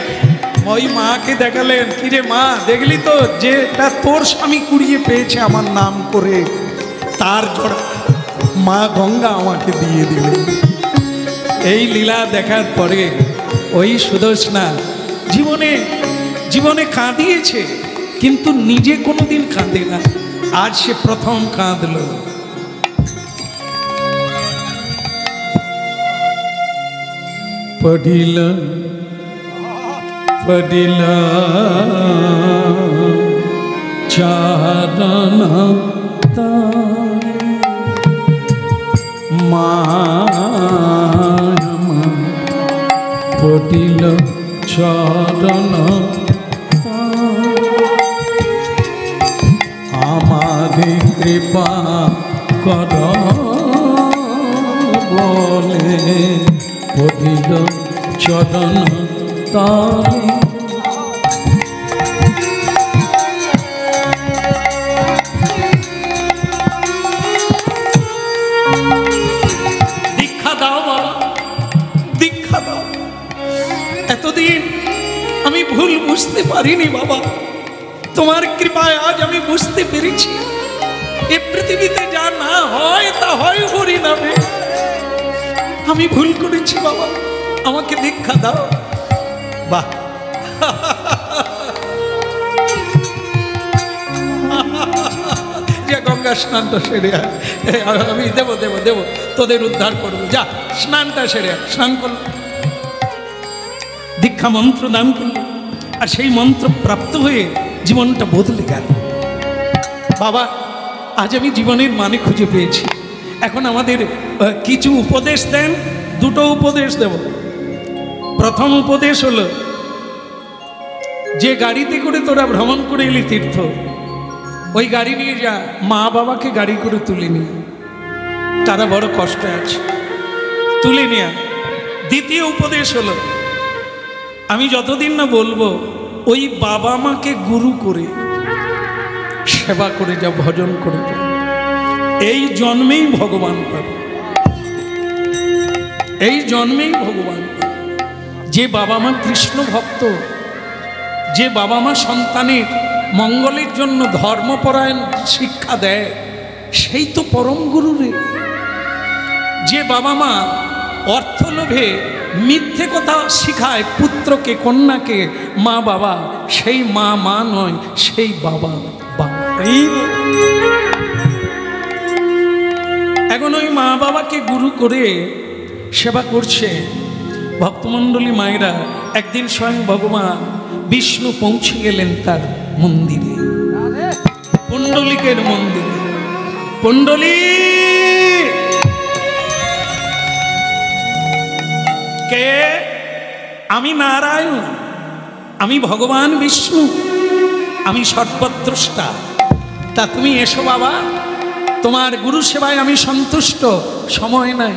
ওই মাকে দেখালেন, কিরে মা দেখলি তো, যেটা তোর স্বামী কুড়িয়ে পেয়েছে আমার নাম করে, তার জোড়া মা গঙ্গা আমাকে দিয়ে দিলেন। এই লীলা দেখার পরে ওই সুদর্শনা জীবনে জীবনে কাঁদিয়েছে, কিন্তু নিজে কোনোদিন কাঁদে না। আজ সে প্রথম কাঁদল। পড়িল পড়িল চারণ মা, পড়িল চরণ আমারে কৃপা কর বলে, পড়িল চরণ তলে। দীক্ষা দাও বাবা, দীক্ষা দাও। এতদিন আমি ভুল বুঝতে পারিনি বাবা, তোমার কৃপায় আজ আমি বুঝতে পেরেছি এ পৃথিবীতে যা না হয় তা হয় হরি নামে। আমি ভুল করেছি বাবা, আমাকে দীক্ষা দাও। বাহ, গঙ্গা স্নানটা সেরে আমি দেব দেব দেব, তোদের উদ্ধার করবো। যা স্নানটা সেরে স্নান করল, দীক্ষা মন্ত্র দান করল, আর সেই মন্ত্র প্রাপ্ত হয়ে জীবনটা বদলে গেল। বাবা আজ আমি জীবনের মানে খুঁজে পেয়েছি। এখন আমাদের কিছু উপদেশ দেন, দুটো উপদেশ দেব। প্রথম উপদেশ হলো, যে গাড়িতে করে তোরা ভ্রমণ করে এলি তীর্থ, ওই গাড়ি নিয়ে যা, মা বাবাকে গাড়ি করে তুলে নিয়ে, তারা বড় কষ্টে আছে, তুলে নিয়ে। দ্বিতীয় উপদেশ হলো, আমি যতদিন না বলবো ওই বাবা মাকে গুরু করে সেবা করে যা, ভজন করে যা, এই জন্মেই ভগবান পাবে, এই জন্মেই ভগবান পাবে। যে বাবা মা কৃষ্ণ ভক্ত, যে বাবা মা সন্তানের মঙ্গলের জন্য ধর্মপরায়ণ শিক্ষা দেয়, সেই তো পরম গুরু রে। যে বাবা মা অর্থ লোভে মিথ্যে কথা শিখায় পুত্রকে কন্যাকে, মা বাবা, সেই মা মা নয়, সেই বাবা বাবা। এখন ওই মা বাবাকে গুরু করে সেবা করছে ভক্তমণ্ডলী মায়েরা। একদিন স্বয়ং ভগবান বিষ্ণু পৌঁছে গেলেন তার মন্দিরে, পুণ্ডলিকের মন্দিরে। পুণ্ডলী কে? আমি নারায়ণ, আমি ভগবান বিষ্ণু, আমি সর্বদ্রষ্টা। তা তুমি এসো বাবা, তোমার গুরু সেবায় আমি সন্তুষ্ট, সময় নাই।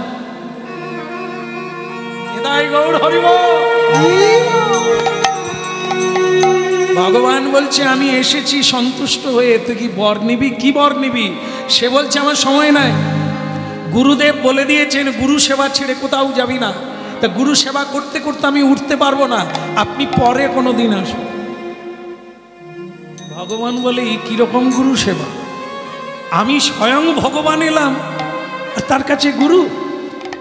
গৌর হরি বল। ভগবান বলছে আমি এসেছি সন্তুষ্ট হয়ে, তুই কি বর নিবি? কি বর নিবি? সে বলছে আমার সময় নাই। গুরুদেব বলে দিয়েছেন গুরু সেবা ছেড়ে কোথাও যাবি না। তা গুরু সেবা করতে করতে আমি উঠতে পারবো না, আপনি পরে কোনো দিন আসুন। ভগবান বলে কিরকম গুরু সেবা? আমি স্বয়ং ভগবান এলাম, তার কাছে গুরু?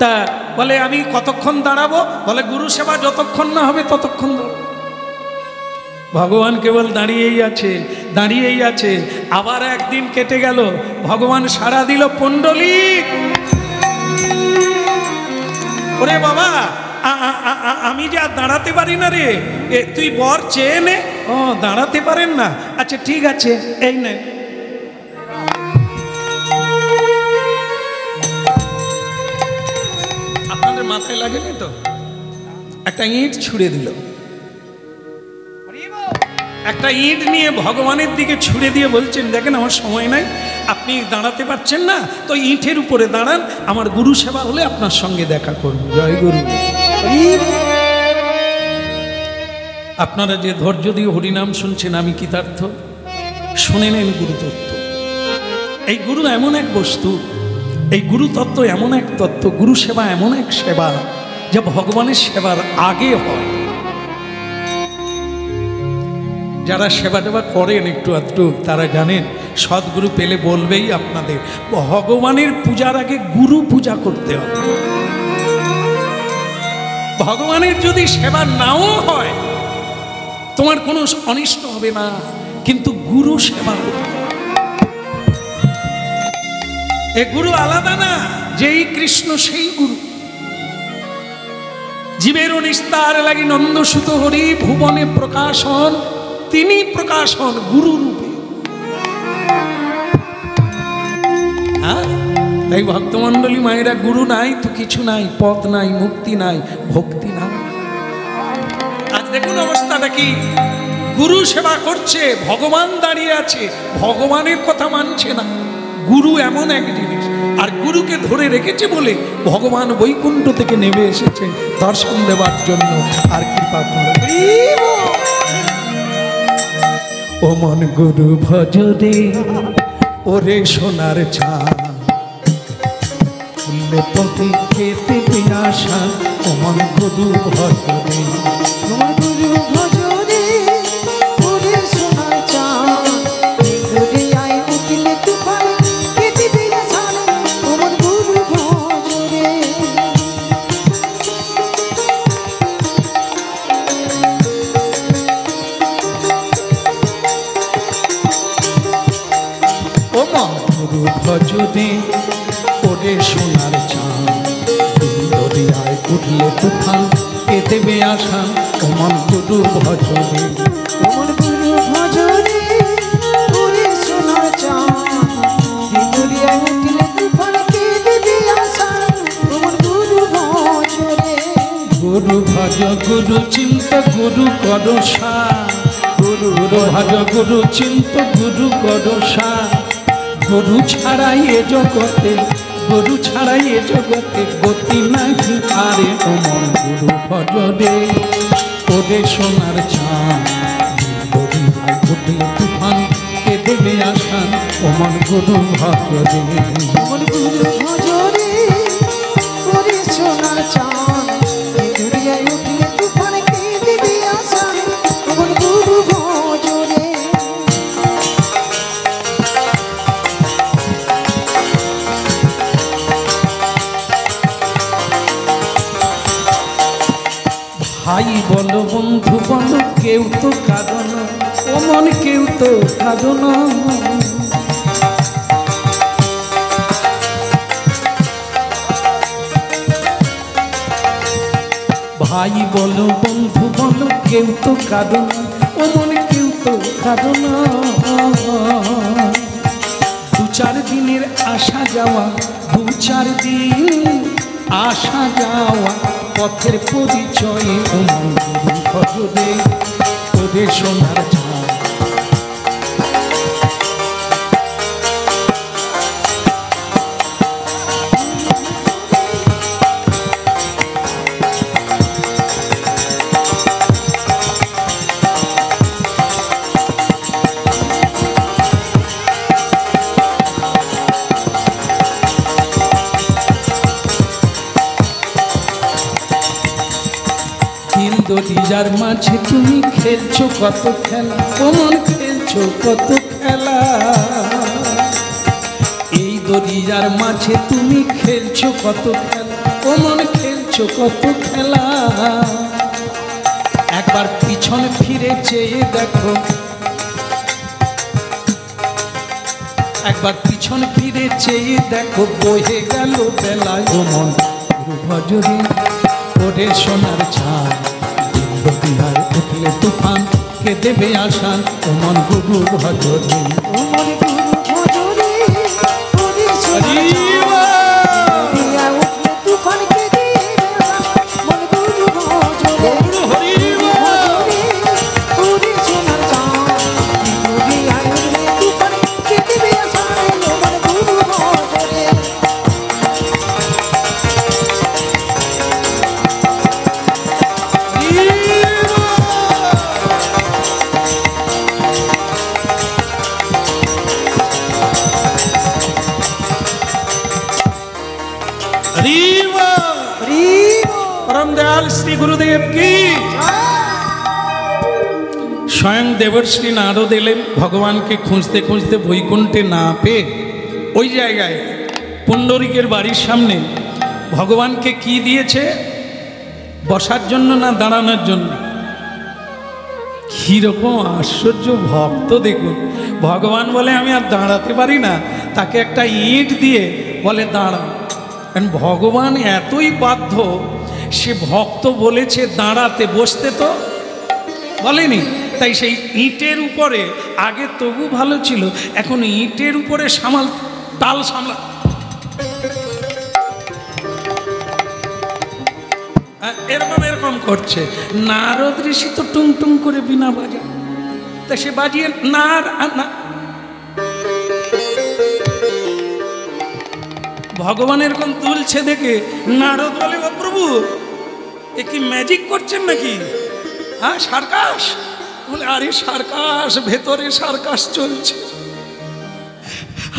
তা বলে আমি কতক্ষণ দাঁড়াবো? বলে গুরু সেবা যতক্ষণ না হবে ততক্ষণ দাঁড়াবো। ভগবান কেবল দাঁড়িয়েই আছে, দাঁড়িয়েই আছে। আবার একদিন কেটে গেল, ভগবান সাড়া দিল, পুণ্ডলিক ওরে বাবা, আমি যা দাঁড়াতে পারি না রে, তুই বর চেয়ে নে। ও দাঁড়াতে পারেন না, আচ্ছা ঠিক আছে, এই নেন। আপনাদের মাথায় লাগেনি তো? একটা ইট ছুঁড়ে দিল, একটা ইট নিয়ে ভগবানের দিকে ছুঁড়ে দিয়ে বলছেন দেখেন আমার সময় নাই, আপনি দাঁড়াতে পারছেন না তো ইটের উপরে দাঁড়ান, আমার গুরু সেবা হলে আপনার সঙ্গে দেখা করব। জয় গুরু। আপনারা যে ধৈর্য দিয়ে হরিনাম শুনছেন, আমি কৃতার্থ। শুনে নেন গুরুতত্ত্ব। এই গুরু এমন এক বস্তু, এই গুরুতত্ত্ব এমন এক তত্ত্ব, গুরু সেবা এমন এক সেবা যা ভগবানের সেবার আগে হয়। যারা সেবা টেবা করেন একটু আধটু, তারা জানেন সদ্গুরু পেলে বলবেই আপনাদের, ভগবানের পূজার আগে গুরু পূজা করতে হবে। ভগবানের যদি সেবা নাও হয় তোমার কোনো অনিষ্ট হবে না, কিন্তু গুরু সেবা করতে হবে। এ গুরু আলাদা না, যেই কৃষ্ণ সেই গুরু। জীবের নিস্তার লাগি নন্দসুত হরি, ভুবনে প্রকাশন তিনি প্রকাশন গুরু রূপে। হ্যাঁ, তাই ভক্তমণ্ডলী মায়েরা, গুরু নাই তো কিছু নাই, পথ নাই, মুক্তি নাই, ভক্তি নাই। আজ দেখুন অবস্থাটা কি, গুরু সেবা করছে, ভগবান দাঁড়িয়ে আছে, ভগবানের কথা মানছে না। গুরু এমন এক জিনিস, আর গুরুকে ধরে রেখেছে বলে ভগবান বৈকুণ্ঠ থেকে নেমে এসেছে দর্শন দেওয়ার জন্য আর কৃপা করে। ও মন গুরু ভজরে, ওরে সোনার ছা, ফুললে পথে খেতে পিয়াসা, ও মন গুরু ভজরে, গুরু ভজরে, ভজনে ওরে সোনার চাঁদ দরিয়ায় উঠলে তুফান কে দেবে আশা ওমন গুরু ভজনে ওমন গুরু ভজনে ওরে সোনার চাঁদ দরিয়ায় উঠলে তুফান কে দেবে আশা ওমন গুরু ভজনে গুরু ভজ গুরু চিন্ত গুরু করসা গুরু ভজ গুরু চিন্ত গুরু করসা গুরু ছাড়াই এ জগতে গুরু ছাড়াই এ জগতে গতি নাহি আরে ওমন গুরু ভজনে ওরে সোনার চাঁদ দরিয়ায় উঠলে তুফান কে দেবে আশা ওমন গুরু ভজনে ওমন গুরু ভজনে ওরে সোনার চাঁদ দরিয়ায় উঠলে তুফান কে দেবে আশা ওমন গুরু ভজনে ভাই বলো বন্ধু বলো কেউ তো কাঁদন ও মন কেউ তো কাঁদন ভাই বলো বন্ধু বলো কেউ তো কাঁদন ও মন কেউ তো কাঁদন দু চার দিনের আসা যাওয়া দু চার দিন আসা যাওয়া পথের পরিচয়ে ওমন গুরু ভজনে ওরে সোনার চাঁদ দরিয়ার মাঝে তুমি খেলছো কত খেলা ওমন খেলছো কত খেলা এই দরিয়ার মাঝে তুমি খেলছো কত খেলা ওমন খেলছো কত খেলা একবার পিছন ফিরে চেয়ে দেখো একবার পিছন ফিরে চেয়ে দেখো বহে গেল বেলায় ওমন গুরু ভজনে ওরে সোনার চাঁদ দরিয়ায় উঠলে তুফান কে দেবে আশা ওমন গুরু ভজনে ওমন গুরু ভজনে ওরে সোনার চাঁদ দরিয়ায় উঠলে তুফান কে দেবে আশা ওমন গুরু ভজনে ওরে সোনার চাঁদ দরিয়ায় উঠলে তুফান কে দেবে আশা ওমন গুরু ভজনে परम दयाल श्री गुरुदेव की स्वयं देवर्षि नारद एलेन भगवान के खुঁজতে খুঁজতে বৈকুণ্ঠে না পেয়ে ওই জায়গায় পুণ্ডরিকের বাড়ির সামনে ভগবানকে কি দিয়েছে বসার জন্য না দাঁড়ানোর জন্য কীরকম আশ্চর্য ভক্ত দেখুন ভগবান বলে আমি আর দাঁড়াতে পারি না তাকে একটা ইট দিয়ে বলে দাঁড়া কারণ ভগবান এতই বাধ্য সে ভক্ত বলেছে দাঁড়াতে বসতে তো বলেনি তাই সেই ইটের উপরে আগে তবু ভালো ছিল এখন ইটের উপরে তাল সামলা এরকম এরকম করছে নারদ ঋষি তো টুং টুং করে বিনা বাজে তা সে বাজিয়ে না ভগবান এরকম তুলছে দেখে নারদ বলে ও প্রভু এ কি ম্যাজিক করছেন নাকি হ্যাঁ সার্কাস বলে আরে সার্কাস ভেতরে সার্কাস চলছে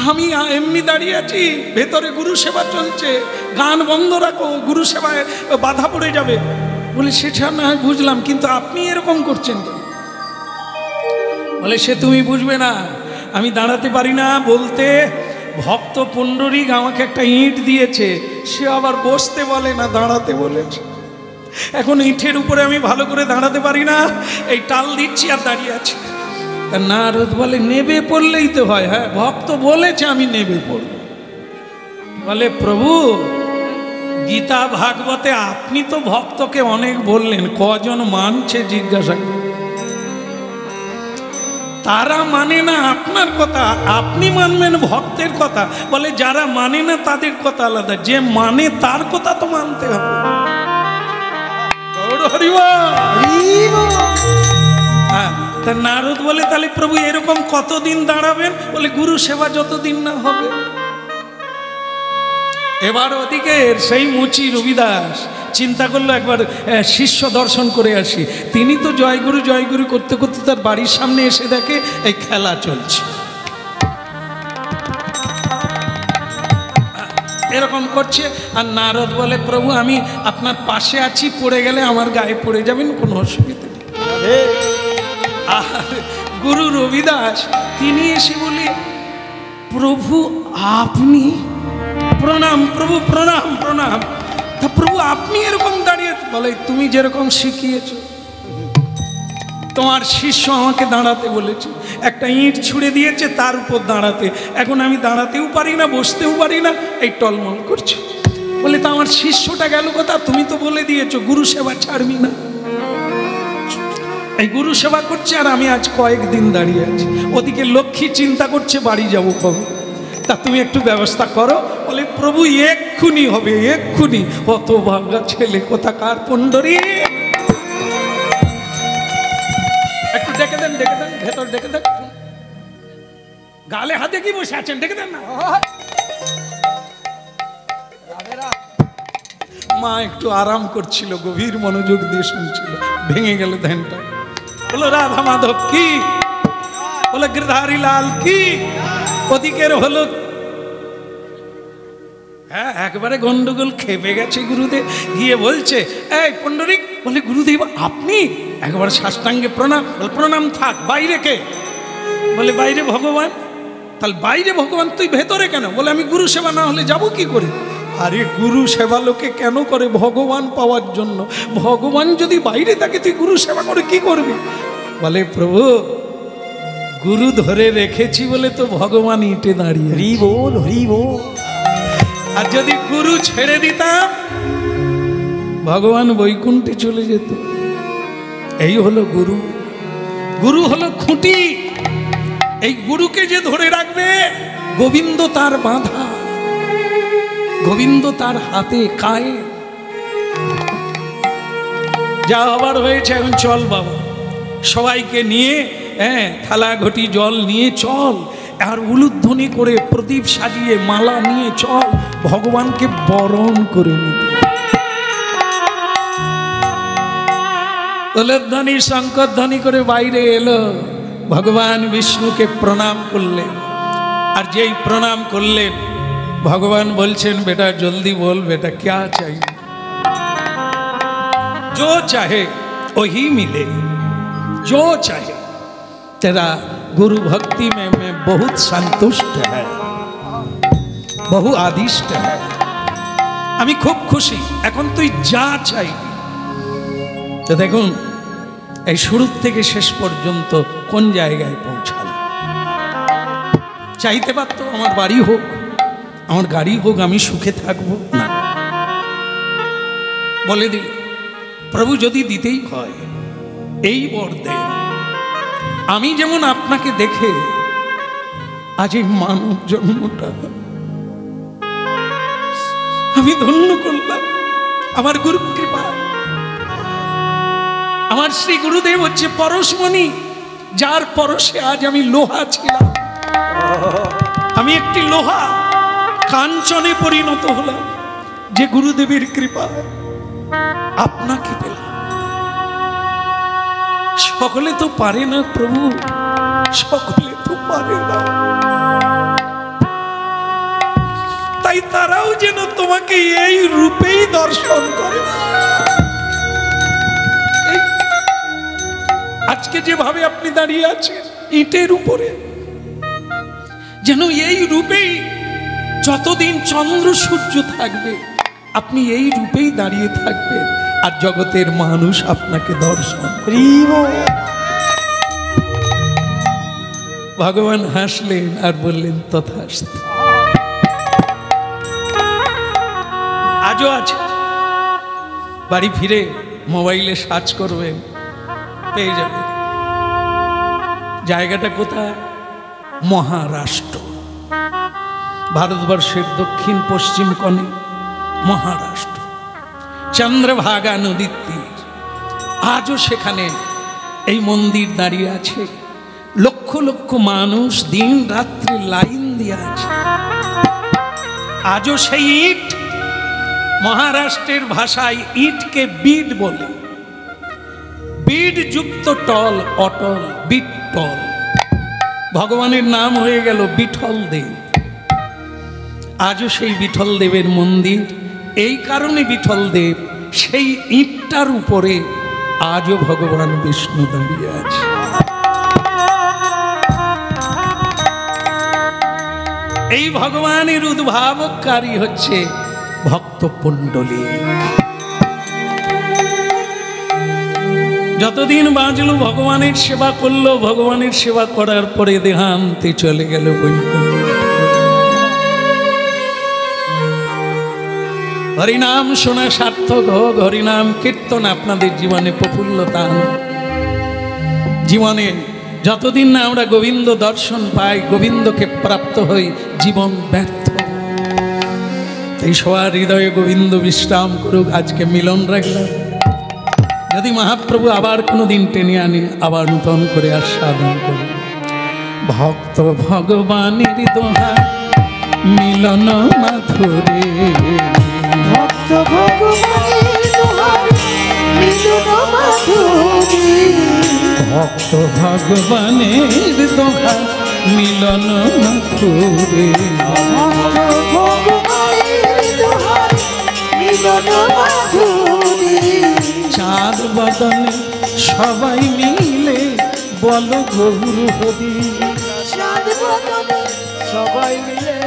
আমি এমনি দাঁড়িয়ে আছি ভেতরে গুরু সেবা চলছে গান বন্ধ রাখো গুরু সেবায় বাধা পড়ে যাবে বলে সেটা না বুঝলাম কিন্তু আপনি এরকম করছেন কেন বলে সে তুমি বুঝবে না আমি দাঁড়াতে পারি না বলতে ভক্ত পুণ্ডরিক আমাকে একটা ইট দিয়েছে সে আবার বসতে বলে না দাঁড়াতে বলেছে এখন ইটের উপরে আমি ভালো করে দাঁড়াতে পারি না এই টাল দিচ্ছি আর দাঁড়িয়ে আছি নারদ বলে নেবে পড়লেই তো হয় হ্যাঁ ভক্ত বলেছে আমি নেবে পড়ব বলে প্রভু গীতা ভাগবতে আপনি তো ভক্তকে অনেক বললেন, কজন মানছে জিজ্ঞাসা করুন। তারা মানে না আপনার কথা, আপনি মানবেন ভক্তের কথা। বলে যারা মানে না তাদের কথা আলাদা, যে মানে তার কথা তো মানতে হবে। হ্যাঁ, তা নারদ বলে তাহলে প্রভু এরকম কতদিন দাঁড়াবেন? বলে গুরু সেবা যতদিন না হবে। এবার ওদিকে সেই মুচি রবিদাস চিন্তা করলো একবার শিষ্য দর্শন করে আসি। তিনি তো জয়গুরু জয়গুরু করতে করতে তার বাড়ির সামনে এসে দেখে এই খেলা চলছে, এরকম করছে। আর নারদ বলে প্রভু আমি আপনার পাশে আছি, পড়ে গেলে আমার গায়ে পড়ে যাবেন, কোনো অসুবিধা নেই। আর গুরু রবিদাস তিনি এসে বলে প্রভু আপনি, প্রণাম প্রভু, প্রণাম প্রণাম। তা প্রভু আপনি এরকম দাঁড়িয়ে? বলে তুমি যেরকম শিখিয়েছ, তোমার শিষ্য আমাকে দাঁড়াতে বলেছে, একটা ইঁট ছুঁড়ে দিয়েছে তার উপর দাঁড়াতে, এখন আমি দাঁড়াতেও পারি না, বসতেও পারি না, এই টলমল করছে। বলে তা আমার শিষ্যটা গেল কথা? তুমি তো বলে দিয়েছো গুরু সেবা ছাড়বি না। এই গুরু সেবা করছে আর আমি আজ কয়েকদিন দাঁড়িয়ে আছি। ওদিকে লক্ষ্মী চিন্তা করছে বাড়ি যাবো কবে, তা তুমি একটু ব্যবস্থা করো। বলে প্রভু এক্ষুনি হবে, এক্ষুনি। অত ভাগা ছেলে কোথাকার পণ্ডরী, একটু ডেকে দেন, ডেকে দেন, ভেতর ডেকে দেন। গালে হাতে কি বসে আছেন, ডেকে দেন না। মা একটু আরাম করছিল, গভীর মনোযোগ দিয়ে শুনছিল, ভেঙে গেল ধ্যানটা। বলো রাধা মাধব কি, বলে গিরধারী লাল কি। ওদিকের হলো হ্যাঁ একবারে গন্ডগোল, খেপে গেছে গুরুদেব। গিয়ে বলছে এই পণ্ডরিক, বলে গুরুদেব আপনি? একবার সাষ্টাঙ্গে প্রণাম। বলে প্রণাম থাক, বাইরে কে? বলে বাইরে ভগবান। তাহলে বাইরে ভগবান, তুই ভেতরে কেন? বলে আমি গুরু সেবা না হলে যাব কি করে? আরে গুরু সেবা লোকে কেন করে? ভগবান পাওয়ার জন্য। ভগবান যদি বাইরে থাকে তুই গুরু সেবা করে কি করবি? বলে প্রভু গুরু ধরে রেখেছি বলে তো ভগবান ইটে দাঁড়িয়ে। হরি বল, হরি বল। আর যদি গুরু ছেড়ে দিতাম ভগবান বৈকুণ্ঠে চলে যেত। এই হলো গুরু। গুরু হলো খুঁটি। এই গুরুকে যে ধরে রাখবে, গোবিন্দ তার বাঁধা, গোবিন্দ তার হাতে কায়ে। যা হবার হয়েছে, এখন চল বাবা, সবাইকে নিয়ে থালা ঘটি জল নিয়ে চল, আর উলুধ্বনি করে প্রদীপ সাজিয়ে মালা নিয়ে চল ভগবানকে বরণ করে নিতে। উলুধ্বনি শঙ্করধ্বনি করে বাইরে এলো, ভগবান বিষ্ণুকে প্রণাম করলেন। আর যেই প্রণাম করলেন ভগবান বলছেন বেটা জলদি বল, বেটা क्या चाहिए? जो चाहे वही मिले, जो चाहे। तेरा गुरु भक्ति में मैं बहुत संतुष्ट है, বহু আদিষ্ট है, আমি খুব খুশি, এখন তুই যা চাই। তো দেখুন এই শুরু থেকে শেষ পর্যন্ত কোন জায়গায় পৌঁছালো। চাইতে পারতো আমার বাড়ি হোক, আমার গাড়ি হোক, আমি সুখে থাকবো না। বলে দিল প্রভু যদি দিতেই হয় এই বর দেন। আমি যেমন আপনাকে দেখে আজ এই মানব জন্মটা আমি ধন্য করলাম আমার গুরু কৃপা। আমার শ্রী গুরুদেব হচ্ছে পরশমণি, যার পরশে আজ আমি লোহা ছিলাম। আমি একটি লোহা কাঞ্চনে পরিণত হলাম যে গুরুদেবের কৃপা আপনাকে পেলাম। সকলে তো পারে না প্রভু, সকলে তো পারে না, তাই তারাও যেন তোমাকে এই রূপেই দর্শন করে। আজকে যেভাবে আপনি দাঁড়িয়ে আছেন ইটের উপরে, যেন এই রূপেই যতদিন চন্দ্র সূর্য থাকবে আপনি এই রূপেই দাঁড়িয়ে থাকবেন, আর জগতের মানুষ আপনাকে দর্শন। ভগবান হাসলেন আর বললেন তথাস্তু। আজও আছে। বাড়ি ফিরে মোবাইলে সার্চ করবেন, পেয়ে যাবেন। জায়গাটা কোথায়? মহারাষ্ট্র, ভারতবর্ষের দক্ষিণ পশ্চিম কোণে মহারাষ্ট্র, চন্দ্রভাগা নদীর তীর। আজও সেখানে এই মন্দির দাঁড়িয়ে আছে। লক্ষ লক্ষ মানুষ দিন রাত্রি লাইন দিয়ে আছে। আজও সেই ইট, মহারাষ্ট্রের ভাষায় ইটকে বিড বলে। বিড যুক্ত টল, অটল, বিট্টল। ভগবানের নাম হয়ে গেল বিঠল দেব। আজও সেই বিঠল দেবের মন্দির। এই কারণে বিঠল দেব, সেই ইটটার উপরে আজও ভগবান বিষ্ণু দাঁড়িয়ে আছে। এই ভগবানের উদ্ভাবককারী হচ্ছে ভক্ত পুণ্ডলিক। যতদিন বাঁচলো ভগবানের সেবা করলো, ভগবানের সেবা করার পরে দেহান্তে চলে গেল বৈকুণ্ঠ। হরিনাম শোনা সার্থক হোক, হরিনাম কীর্তন আপনাদের জীবনে প্রফুল্লতা আনুক। জীবনে যতদিন না আমরা গোবিন্দ দর্শন পাই, গোবিন্দকে প্রাপ্ত হই, জীবন ব্যর্থ। এই সবার হৃদয়ে গোবিন্দ বিশ্রাম করুক। আজকে মিলন রাখলাম। যদি মহাপ্রভু আবার কোনো দিন টেনে আনে, আবার নূতন করে আস্বাদন করি। ভক্ত ভগবানের দোহা মিলন মাধুরী, ভক্ত ভগবানের দোহাই মিলন মাধুরী, ভক্ত ভগবানের দোহা মিলন মাধুরী, ভক্ত ভগবানের দোহাই মিলন মাধুরী। চাঁদ বদনে সবাই মিলে বল গৌর হরি, চাঁদ বদনে সবাই মিলে